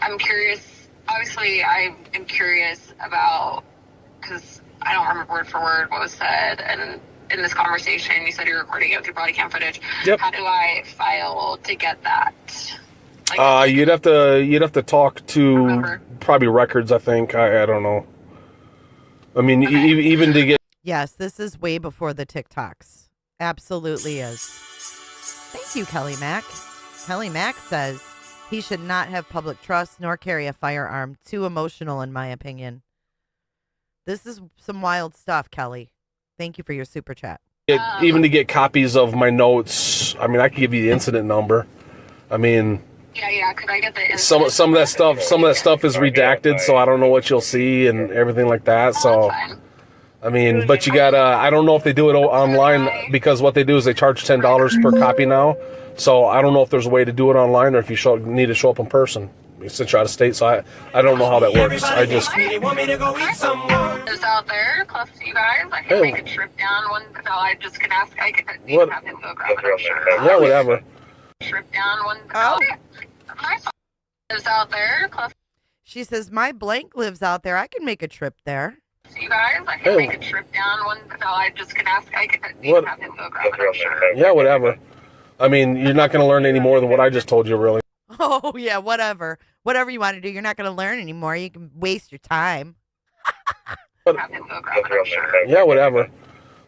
I'm curious. Obviously, I am curious about, because I don't remember word for word what was said, and in this conversation, you said you're recording it with your body cam footage. Yep. How do I file to get that? You'd have to talk to probably records. I think I don't know. I mean, even to get. Yes, this is way before the TikToks. Absolutely is. Thank you, Kelly Mack. Kelly Mack says he should not have public trust nor carry a firearm. Too emotional, in my opinion. This is some wild stuff, Kelly. Thank you for your super chat. Even to get copies of my notes. I mean, I can give you the incident number. I mean. Yeah. Could I get the some of that stuff is redacted, so I don't know what you'll see and everything like that. So, I mean, but you gotta. I don't know if they do it online, because what they do is they charge $10 per copy now. So I don't know if there's a way to do it online, or if you need to show up in person. Since you're out of state, so I don't know how that works. I just. Lives out there close to you guys. I can make a trip down one. So I just can ask. I could have him go grab it. I'm sure. Yeah, whatever. Trip down one. Oh. My phone lives out there close She says, my blank lives out there. I can make a trip there. to you guys. I can make a trip down one. So I just can ask. I could have him go grab it. I'm sure. Yeah, whatever. I mean, you're not going to learn any more than what I just told you, really. Oh, yeah, whatever. Whatever you want to do, you're not going to learn anymore. You can waste your time. Yeah, whatever.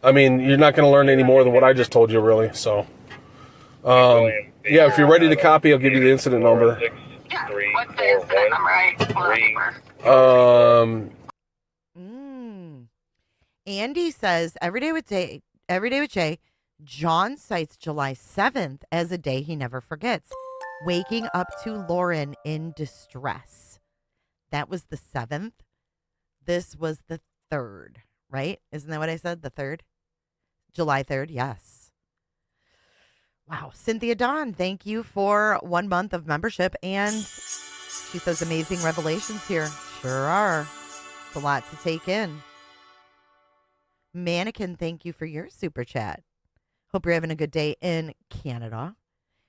I mean, you're not going to learn any more than what I just told you, really. So, yeah, if you're ready to copy, I'll give you the incident number. Yeah, what's the incident number? Andy says, every day with Jay, John cites July 7th as a day he never forgets. Waking up to Lauren in distress. That was the 7th. This was the 3rd, right? Isn't that what I said? The 3rd? July 3rd, yes. Wow. Cynthia Dawn, thank you for 1 month of membership. And she says amazing revelations here. Sure are. It's a lot to take in. Mannequin, thank you for your super chat. Hope you're having a good day in Canada.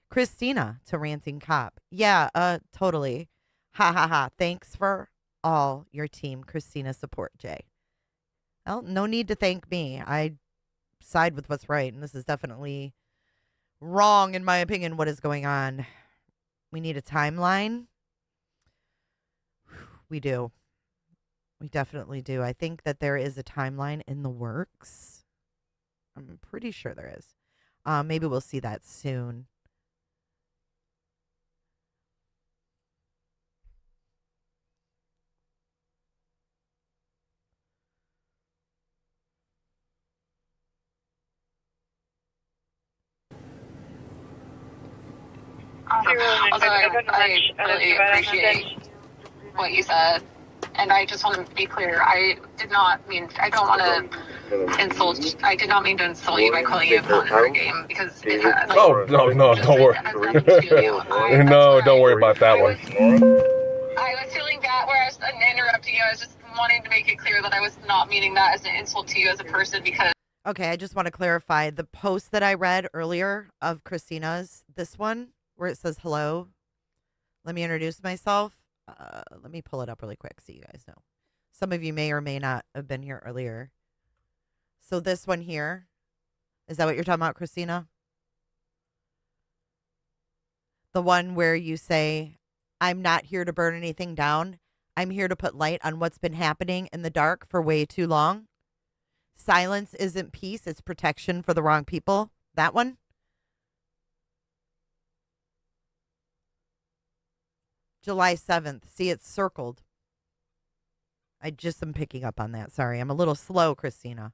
Christina to Ranting Cop. Yeah, totally. Ha ha ha. Thanks for all your team Christina support, Jay. Well, no need to thank me. I side with what's right, and this is definitely wrong, in my opinion, what is going on. We need a timeline. We do. We definitely do. I think that there is a timeline in the works. I'm pretty sure there is. Maybe we'll see that soon. Also, I really appreciate what you said. And I just want to be clear. I don't want to insult. I did not mean to insult you by calling you a pawn in our game because it had, like, Oh, no, don't worry. No, don't worry about that one. I was feeling bad where I was interrupting you. I was just wanting to make it clear that I was not meaning that as an insult to you as a person because. Okay, I just want to clarify the post that I read earlier of Christina's, this one where it says hello. Let me introduce myself. Let me pull it up really quick so you guys know. Some of you may or may not have been here earlier. So this one here, is that what you're talking about, Christina? The one where you say, I'm not here to burn anything down. I'm here to put light on what's been happening in the dark for way too long. Silence isn't peace, it's protection for the wrong people. That one? July 7th. See, it's circled. I just am picking up on that. Sorry, I'm a little slow, Christina.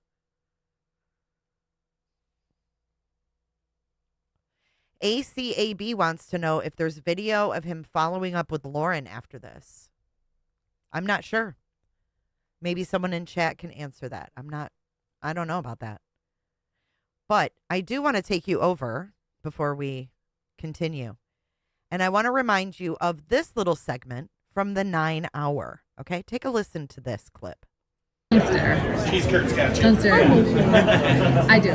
ACAB wants to know if there's video of him following up with Lauren after this. I'm not sure. Maybe someone in chat can answer that. I don't know about that. But I do want to take you over before we continue. And I want to remind you of this little segment from the 9 hour. Okay, take a listen to this clip. She's Kurt's got you. I do.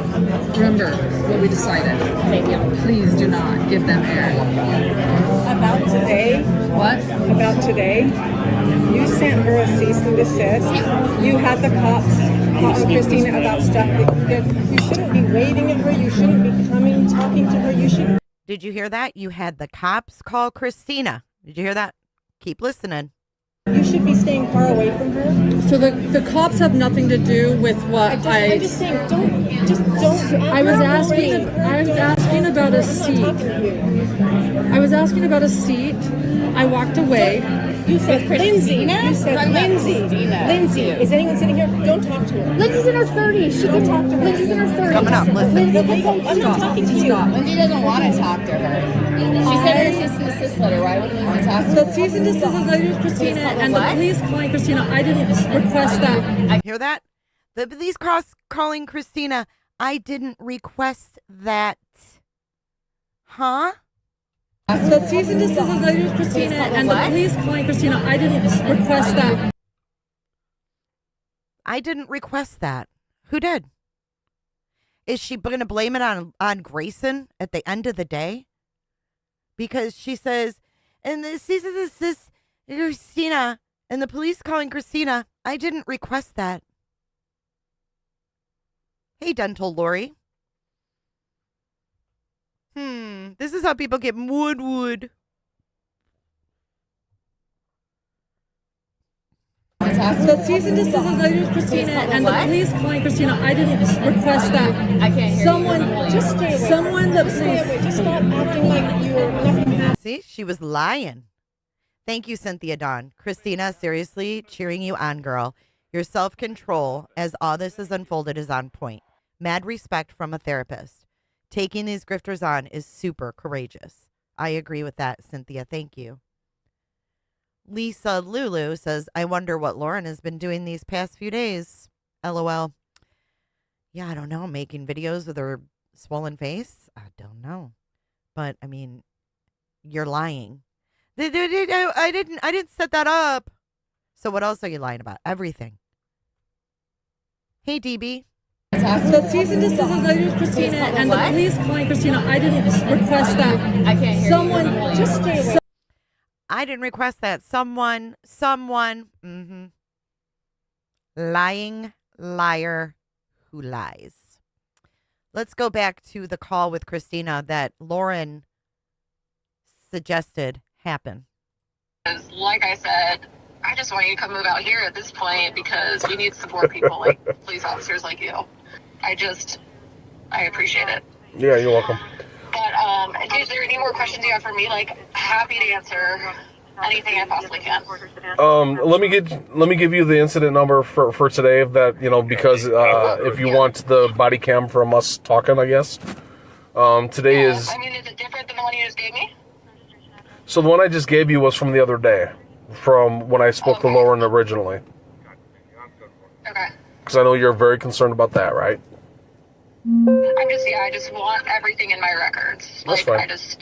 Remember what we decided. Please do not give them air. About today? What? About today? You sent her a cease and desist. You had the cops call Christina about stuff that you shouldn't be waving at her. You shouldn't be coming, talking to her. You should. Did you hear that? You had the cops call Christina. Did you hear that? Keep listening. You should be staying far away from her. So the cops have nothing to do with what I'm just saying, don't. I was asking about a seat. I was asking about a seat. I walked away. You said Lindsay. You said Lindsay. Lindsay. Is anyone sitting here? Don't talk to her. Lindsay's in her 30s. She can talk to her. Lindsay's in her 30s. Coming up, listen. I'm not talking to you. Lindsay doesn't want to talk to her. She sent her a cease and desist letter. Why wouldn't Lindsay talk to her? The cease and desist letter to Christina and the police calling Christina. I didn't request that. Hear that? The police calling Christina. I didn't request that. Huh? The cease and desist letter to Christina and the police calling Christina. I didn't request that. I didn't request that. Who did? Is she going to blame it on Grayson at the end of the day? Because she says, and the cease and desist Christina and the police calling Christina. I didn't request that. Hey, Dental Lori. This is how people get wood. The cease and desist letter to Christina and the police calling Christina. I didn't request that. I can't hear someone, you. Just stay away. Someone that Stay away. Just stop acting like you're nothing happened. See, she was lying. Thank you, Cynthia Dawn. Christina, seriously, cheering you on, girl. Your self-control as all this has unfolded is on point. Mad respect from a therapist. Taking these grifters on is super courageous. I agree with that, Cynthia. Thank you. Lisa Lulu says, I wonder what Lauren has been doing these past few days. LOL. Yeah, I don't know. Making videos with her swollen face? I don't know. But, I mean, you're lying. I didn't set that up. So what else are you lying about? Everything. Hey, DB. The cease and desist letter to Christina and the police calling Christina. I didn't request that. I can't hear someone, you. Just stay away. I didn't request that. Someone. Lying liar who lies. Let's go back to the call with Christina that Lauren suggested happen. Like I said, I just want you to come move out here at this point because we need support people like police officers like you. I appreciate it. Yeah, you're welcome. But is there any more questions you have for me? Like, happy to answer anything I possibly can. Let me give you the incident number for today, if that, because if you want the body cam from us talking, I guess. Today is. I mean, is it different than the one you just gave me? So the one I just gave you was from the other day, from when I spoke to Lauren originally. Okay. Because I know you're very concerned about that, right? I just want everything in my records. That's fine. I just,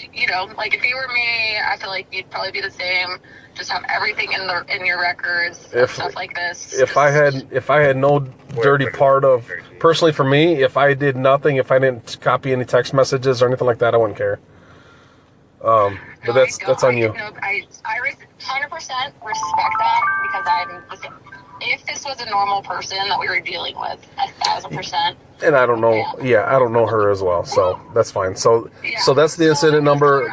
like if you were me, I feel like you'd probably be the same. Just have everything in your records, stuff like this. If I had no dirty part of, personally for me, if I did nothing, if I didn't copy any text messages or anything like that, I wouldn't care. But that's on you. I 100% respect that because if this was a normal person that we were dealing with, 1,000%. And I don't know. Yeah, I don't know her as well, so that's fine. So that's the incident number.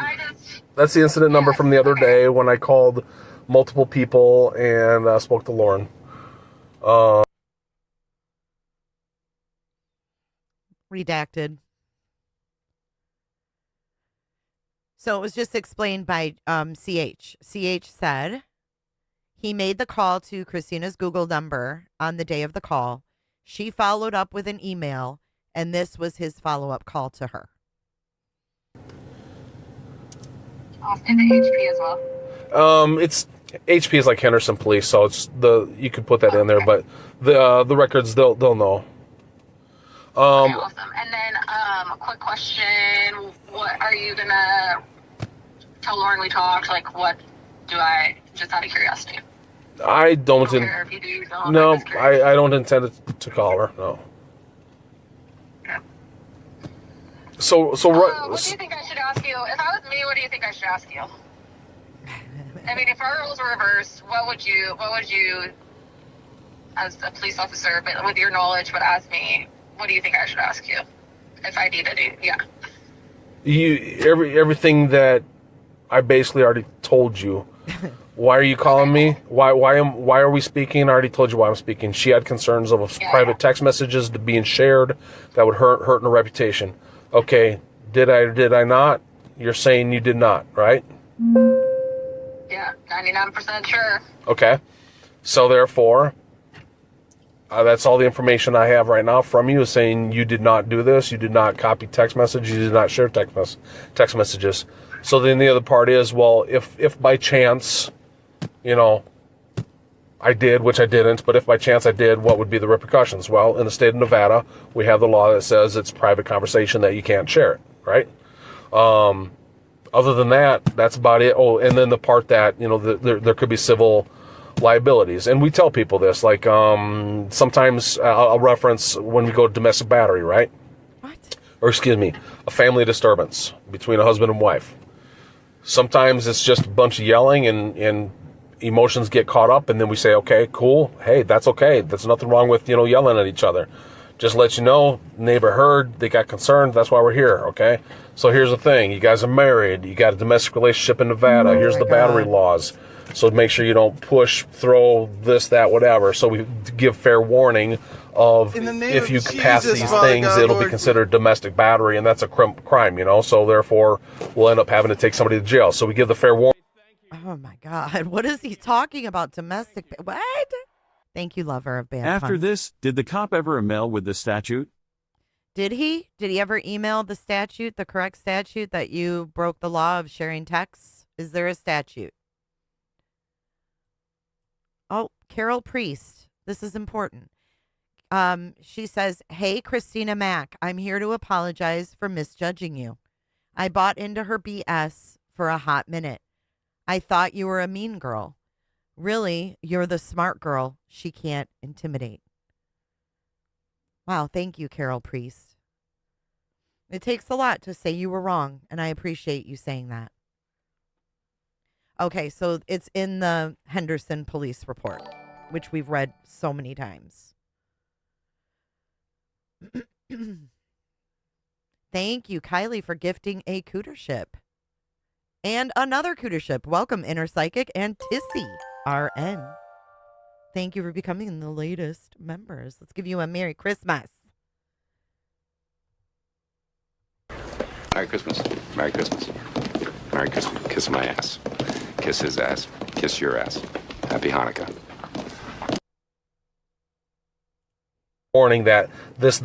That's the incident number from the other day when I called multiple people and spoke to Lauren. Redacted. So it was just explained by CH. CH said he made the call to Christina's Google number on the day of the call. She followed up with an email, and this was his follow-up call to her. And the HP as well. It's HP is like Henderson Police, so it's you could put that in there, but the records they'll know. Okay, awesome. And then a quick question: what are you gonna tell Lauren we talked? Like, what do I just out of curiosity? I don't. Care if you do, don't. No, I don't intend to call her. No. Okay. So what do you think I should ask you? If I was me, what do you think I should ask you? I mean, if our roles were reversed, what would you, as a police officer, but with your knowledge, but as me, what do you think I should ask you? If I needed it, yeah. Everything that I basically already told you. Why are you calling me? Why are we speaking? I already told you why I'm speaking. She had concerns of private text messages being shared that would hurt her reputation. Okay, did I not? You're saying you did not, right? Yeah, 99% sure. Okay, so therefore, that's all the information I have right now from you is saying you did not do this, you did not copy text messages, you did not share text messages. So then the other part is, well, if by chance, I did, which I didn't, but if by chance I did, what would be the repercussions? Well, in the state of Nevada, we have the law that says it's private conversation that you can't share it, right? Other than that, that's about it. Oh, and then the part that, there could be civil liabilities. And we tell people this, like sometimes I'll reference when we go to domestic battery, right? What? Or excuse me, a family disturbance between a husband and wife. Sometimes it's just a bunch of yelling and emotions get caught up, and then we say, okay, cool. Hey, that's okay. There's nothing wrong with, yelling at each other. Just let you know, neighbor heard, they got concerned, that's why we're here, okay? So here's the thing, you guys are married, you got a domestic relationship in Nevada, here's the battery laws. So make sure you don't push, throw, this, that, whatever. So we give fair warning of if you pass these things, it'll be considered domestic battery, and that's a crime, So therefore, we'll end up having to take somebody to jail. So we give the fair warning. Oh my God, what is he talking about? Domestic? What? Thank you, lover of bad After puns. this, did the cop ever email with the statute? Did he? Did he ever email the statute, the correct statute that you broke the law of sharing texts? Is there a statute? Oh, Carol Priest. This is important. She says, "Hey, Christina Mack, I'm here to apologize for misjudging you. I bought into her BS for a hot minute. I thought you were a mean girl. Really, you're the smart girl she can't intimidate." Wow, thank you, Carol Priest. It takes a lot to say you were wrong, and I appreciate you saying that. Okay, so it's in the Henderson police report, which we've read so many times. Thank you, Kylie, for gifting a cootership. And another cootership. Welcome, Inner Psychic and Tissy RN. Thank you for becoming the latest members. Let's give you a Merry Christmas. Merry Christmas. Merry Christmas. Merry Christmas. Kiss my ass. Kiss his ass. Kiss your ass. Happy Hanukkah. Warning that this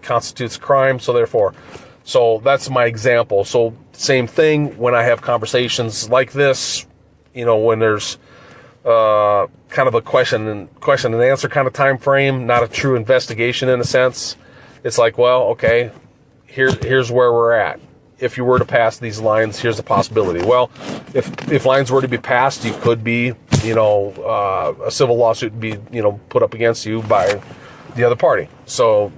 constitutes crime, so therefore So that's my example. So same thing when I have conversations like this, when there's kind of a question and answer kind of time frame, not a true investigation in a sense. It's like, well, okay, here's where we're at. If you were to pass these lines, here's the possibility. Well, if lines were to be passed, you could be, a civil lawsuit be, put up against you by the other party. So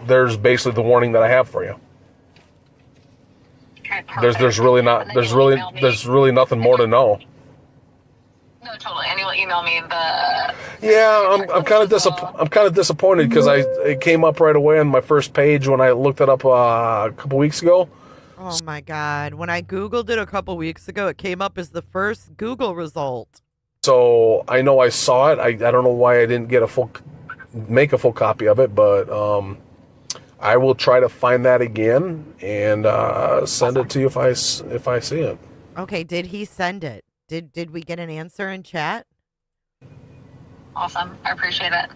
there's basically the warning that I have for you. Okay, There's really nothing more to know. No, totally. And you'll email me the. Yeah, I'm kind of disappointed because it came up right away on my first page when I looked it up a couple weeks ago. Oh my God. When I Googled it a couple weeks ago, it came up as the first Google result. So I know I saw it. I don't know why I didn't make a full copy of it, but I will try to find that again and send it to you if I see it. Okay, did he send it? Did we get an answer in chat? Awesome. I appreciate it.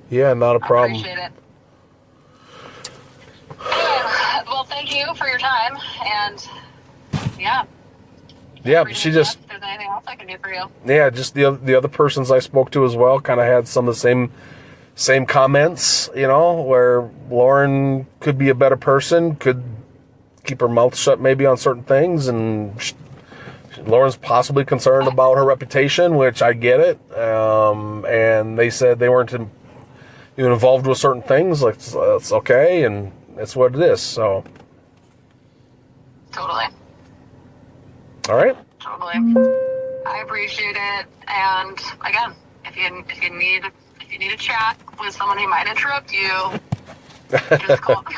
Yeah, not a problem. I appreciate it. Well, thank you for your time, and yeah. She just. If there's anything else I can do for you. Yeah, just the other persons I spoke to as well kind of had some of the same comments, where Lauren could be a better person, could keep her mouth shut maybe on certain things, and Lauren's possibly concerned about her reputation, which I get it. And they said they weren't even involved with certain things. Like, it's okay, and it's what it is. So. Totally. All right. Totally. I appreciate it. And again, if you need a chat with someone who might interrupt you, just call me.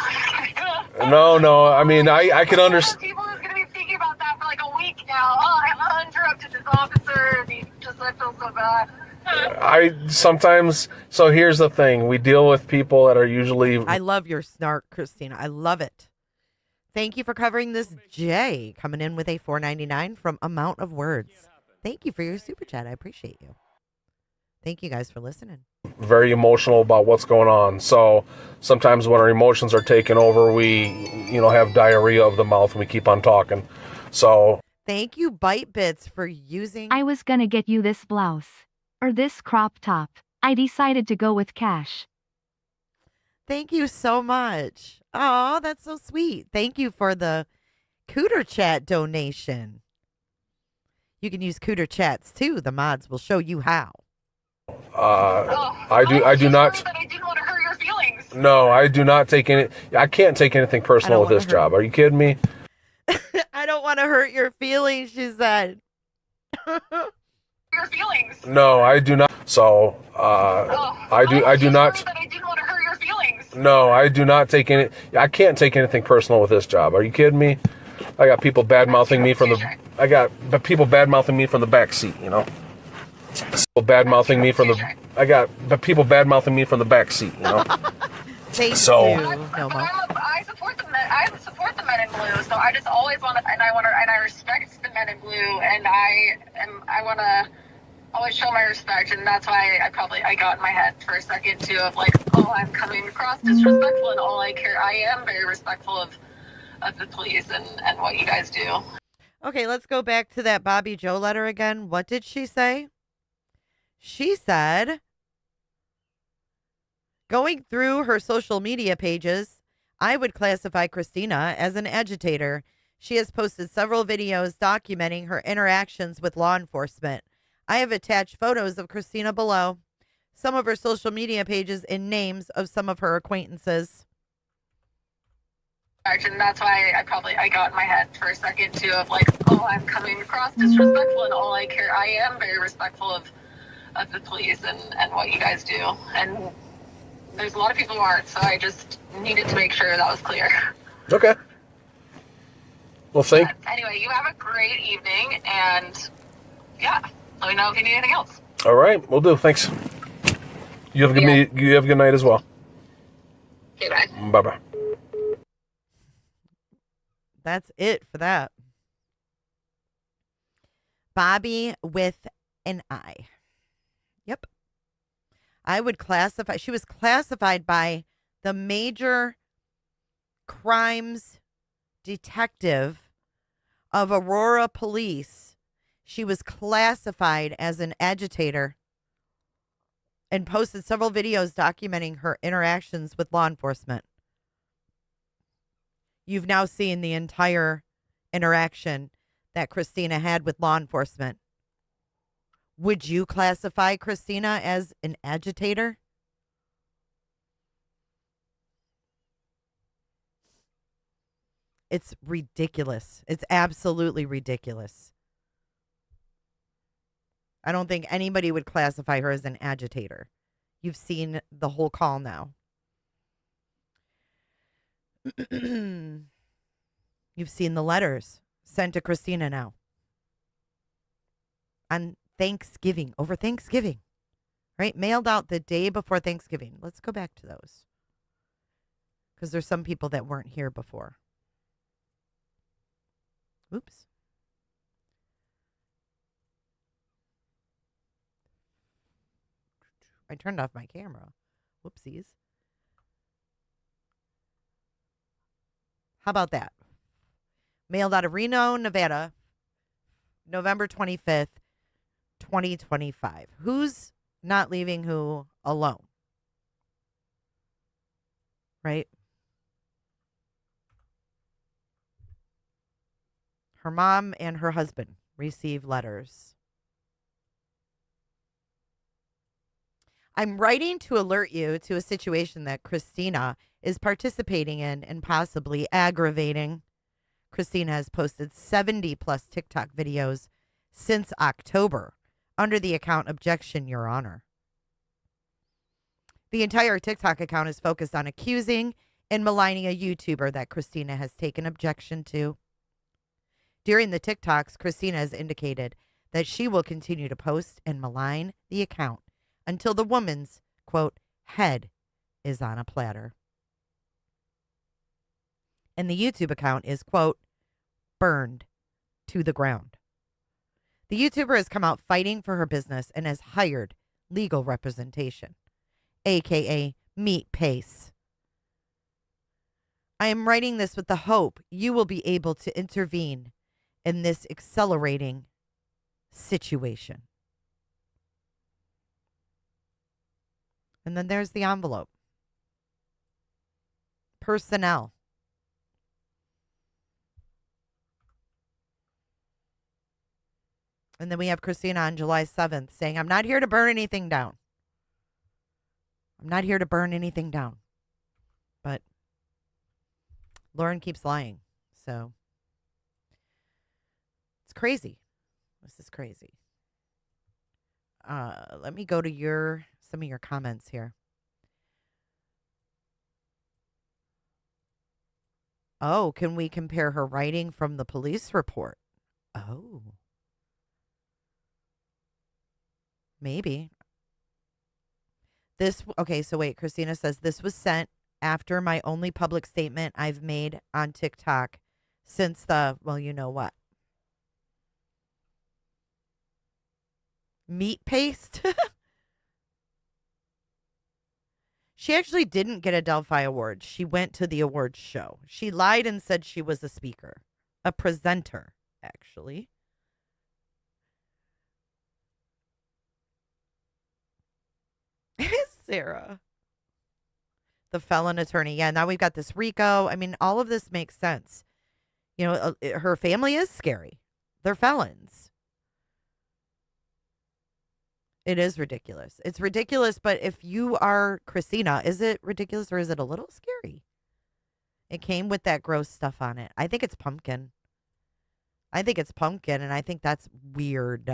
No. I mean, I can understand. People are going to be thinking about that for like a week now. Oh, I interrupted this officer, and I feel so bad. So here's the thing. We deal with people that are usually. I love your snark, Christina. I love it. Thank you for covering this, Jay, coming in with a $4.99 from Amount of Words. Thank you for your super chat. I appreciate you. Thank you guys for listening. Very emotional about what's going on. So sometimes when our emotions are taken over, we, have diarrhea of the mouth and we keep on talking. So thank you, Bite Bits, for using. I was gonna get you this blouse or this crop top. I decided to go with cash. Thank you so much. Oh, that's so sweet. Thank you for the Cooter Chat donation. You can use Cooter Chats too. The mods will show you how. I do not. That I didn't want to hurt your feelings. No, I do not take any. I can't take anything personal with this job. Are you kidding me? I don't want to hurt your feelings, she said. Your feelings. No, I do not. So, I do not. That I didn't want to hurt your feelings. No, I do not take any. I can't take anything personal with this job. Are you kidding me? I got people bad mouthing me from the. I got people bad mouthing me from the back seat. People bad mouthing me from the. I got people bad mouthing me from the back seat. Thank so, you. I support the men. I support the men in blue. So I just always want to, and I respect the men in blue, and I want to always show my respect, and that's why I got in my head for a second too of like, oh, I'm coming across disrespectful, and all I care. I am very respectful of the police and what you guys do. Okay, let's go back to that Bobby Joe letter again. What did she say? She said, going through her social media pages, I would classify Christina as an agitator. She has posted several videos documenting her interactions with law enforcement. I have attached photos of Christina below, some of her social media pages and names of some of her acquaintances. And that's why I got in my head for a second too of like, oh, I'm coming across disrespectful, and all I care. I am very respectful of the police and what you guys do. And there's a lot of people who aren't, so I just needed to make sure that was clear. Okay. Well, anyway, you have a great evening, and yeah, let me know if you need anything else. All right, we'll do. Thanks. You have a good You have a good night as well. Okay, bye. Bye-bye. That's it for that. Bobby with an I. Yep. I would classify, she was classified by the major crimes detective of Aurora Police. She was classified as an agitator and posted several videos documenting her interactions with law enforcement. You've now seen the entire interaction that Christina had with law enforcement. Would you classify Christina as an agitator? It's ridiculous. It's absolutely ridiculous. I don't think anybody would classify her as an agitator. You've seen the whole call now. You've seen the letters sent to Christina now. On Thanksgiving, over Thanksgiving, right? Mailed out the day before Thanksgiving. Let's go back to those. Because there's some people that weren't here before. Oops. I turned off my camera. Whoopsies. How about that? Mailed out of Reno, Nevada, November 25th, 2025. Who's not leaving who alone? Right? Her mom and her husband receive letters. I'm writing to alert you to a situation that Christina is participating in and possibly aggravating. Christina has posted 70 plus TikTok videos since October under the account Objection, Your Honor. The entire TikTok account is focused on accusing and maligning a YouTuber that Christina has taken objection to. During the TikToks, Christina has indicated that she will continue to post and malign the account until the woman's, quote, head is on a platter. And the YouTube account is, quote, burned to the ground. The YouTuber has come out fighting for her business and has hired legal representation, a.k.a. Meat Pace. I am writing this with the hope you will be able to intervene in this accelerating situation. And then there's the envelope. Personnel. And then we have Christina on July 7th saying, I'm not here to burn anything down. I'm not here to burn anything down. But Lauren keeps lying. So it's crazy. This is crazy. Let me go to some of your comments here. Oh, can we compare her writing from the police report? Oh. Maybe. Okay, so wait, Christina says this was sent after my only public statement I've made on TikTok since well, you know what? Meat Paste? She actually didn't get a Delphi Award. She went to the awards show. She lied and said she was a speaker. A presenter, actually. Sarah. The felon attorney. Yeah, now we've got this Rico. I mean, all of this makes sense. You know, her family is scary. They're felons. It is ridiculous. It's ridiculous, but if you are Christina, is it ridiculous or is it a little scary? It came with that gross stuff on it. I think it's pumpkin. And I think that's weird.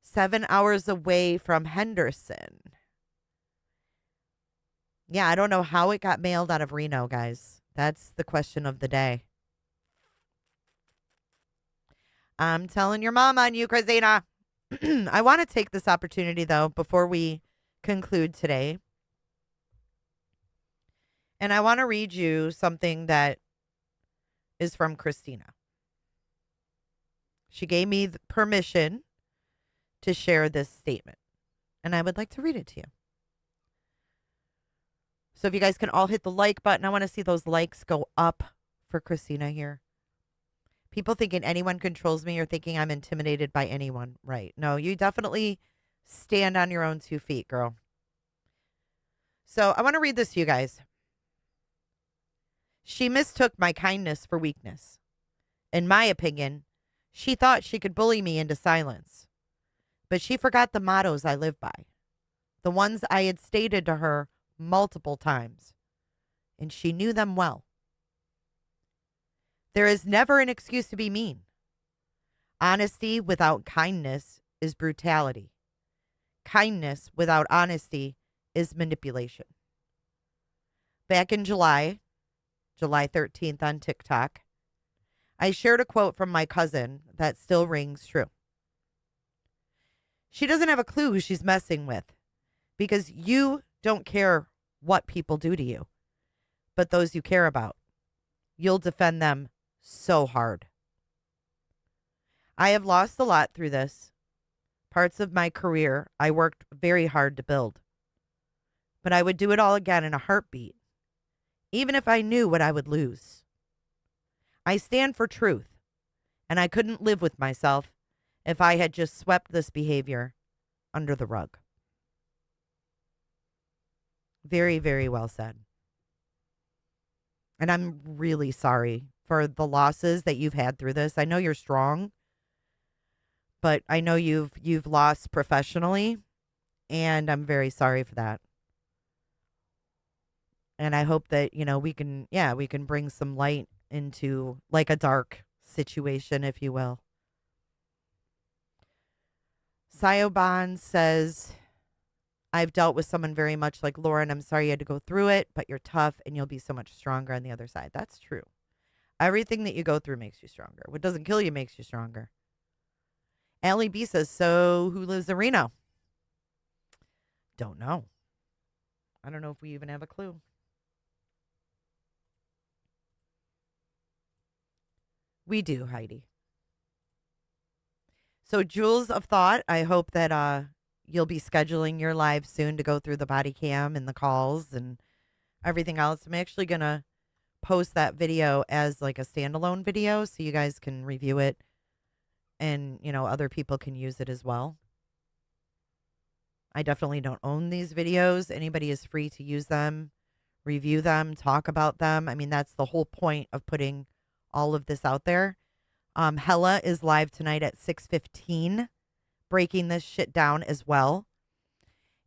7 hours away from Henderson. Yeah, I don't know how it got mailed out of Reno, guys. That's the question of the day. I'm telling your mom on you, Christina. I want to take this opportunity, though, before we conclude today. And I want to read you something that is from Christina. She gave me the permission to share this statement, and I would like to read it to you. So if you guys can all hit the like button, I want to see those likes go up for Christina here. People thinking anyone controls me or thinking I'm intimidated by anyone. Right. No, you definitely stand on your own 2 feet, girl. So I want to read this to you guys. She mistook my kindness for weakness. In my opinion, she thought she could bully me into silence. But she forgot the mottos I live by, the ones I had stated to her multiple times, and she knew them well. There is never an excuse to be mean. Honesty without kindness is brutality. Kindness without honesty is manipulation. Back in July 13th on TikTok, I shared a quote from my cousin that still rings true. She doesn't have a clue who she's messing with because you don't care what people do to you, but those you care about, you'll defend them so hard. I have lost a lot through this. Parts of my career I worked very hard to build, but I would do it all again in a heartbeat, even if I knew what I would lose. I stand for truth, and I couldn't live with myself if I had just swept this behavior under the rug. Very, very well said. And I'm really sorry for the losses that you've had through this. I know you're strong, but I know you've lost professionally, and I'm very sorry for that. And I hope that, we can bring some light into like a dark situation, if you will. Sayoban says, I've dealt with someone very much like Lauren. I'm sorry you had to go through it, but you're tough and you'll be so much stronger on the other side. That's true. Everything that you go through makes you stronger. What doesn't kill you makes you stronger. Allie B says, so who lives in Reno? Don't know. I don't know if we even have a clue. We do, Heidi. So, Jewels of Thought, I hope that you'll be scheduling your live soon to go through the body cam and the calls and everything else. I'm actually going to post that video as like a standalone video so you guys can review it and, other people can use it as well. I definitely don't own these videos. Anybody is free to use them, review them, talk about them. I mean, that's the whole point of putting all of this out there. Hella is live tonight at 6:15, breaking this shit down as well.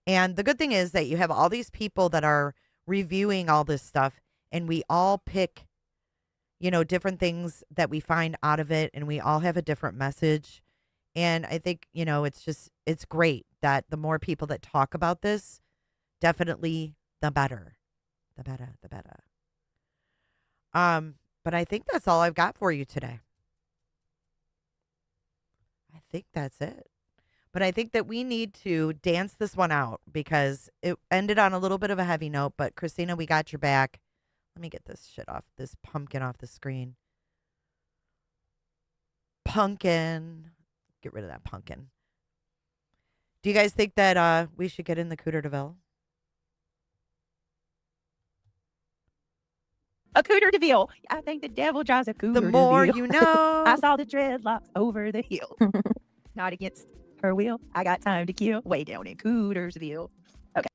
And the good thing is that you have all these people that are reviewing all this stuff, and we all pick, different things that we find out of it, and we all have a different message. And I think, it's great that the more people that talk about this, definitely the better. The better. But I think that's all I've got for you today. I think that's it. But I think that we need to dance this one out because it ended on a little bit of a heavy note. But Christina, we got your back. Let me get this pumpkin off the screen. Pumpkin. Get rid of that pumpkin. Do you guys think that we should get in the Cooter de Ville? A cooter de ville. I think the devil drives a cooter The more de ville. you know. I saw the dreadlocks over the hill. Not against her will. I got time to kill. Way down in Cootersville. Okay.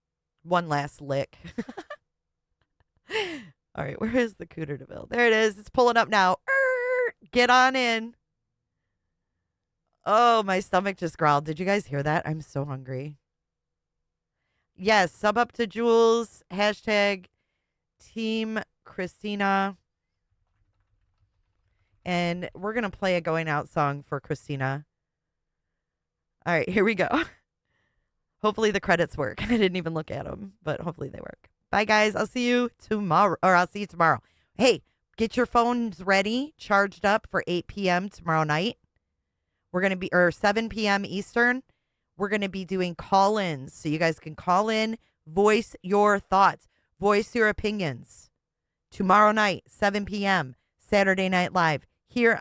One last lick. All right, where is the Cooter de Ville? There it is. It's pulling up now. Get on in. Oh, my stomach just growled. Did you guys hear that? I'm so hungry. Yes, sub up to Jules. Hashtag Team Christina. And we're going to play a going out song for Christina. All right, here we go. Hopefully the credits work. I didn't even look at them, but hopefully they work. Bye, guys. I'll see you tomorrow. Hey, get your phones ready, charged up for 8 p.m. tomorrow night. We're going to be, or 7 p.m. Eastern. We're going to be doing call-ins. So you guys can call in, voice your thoughts, voice your opinions. Tomorrow night, 7 p.m., Saturday Night Live, here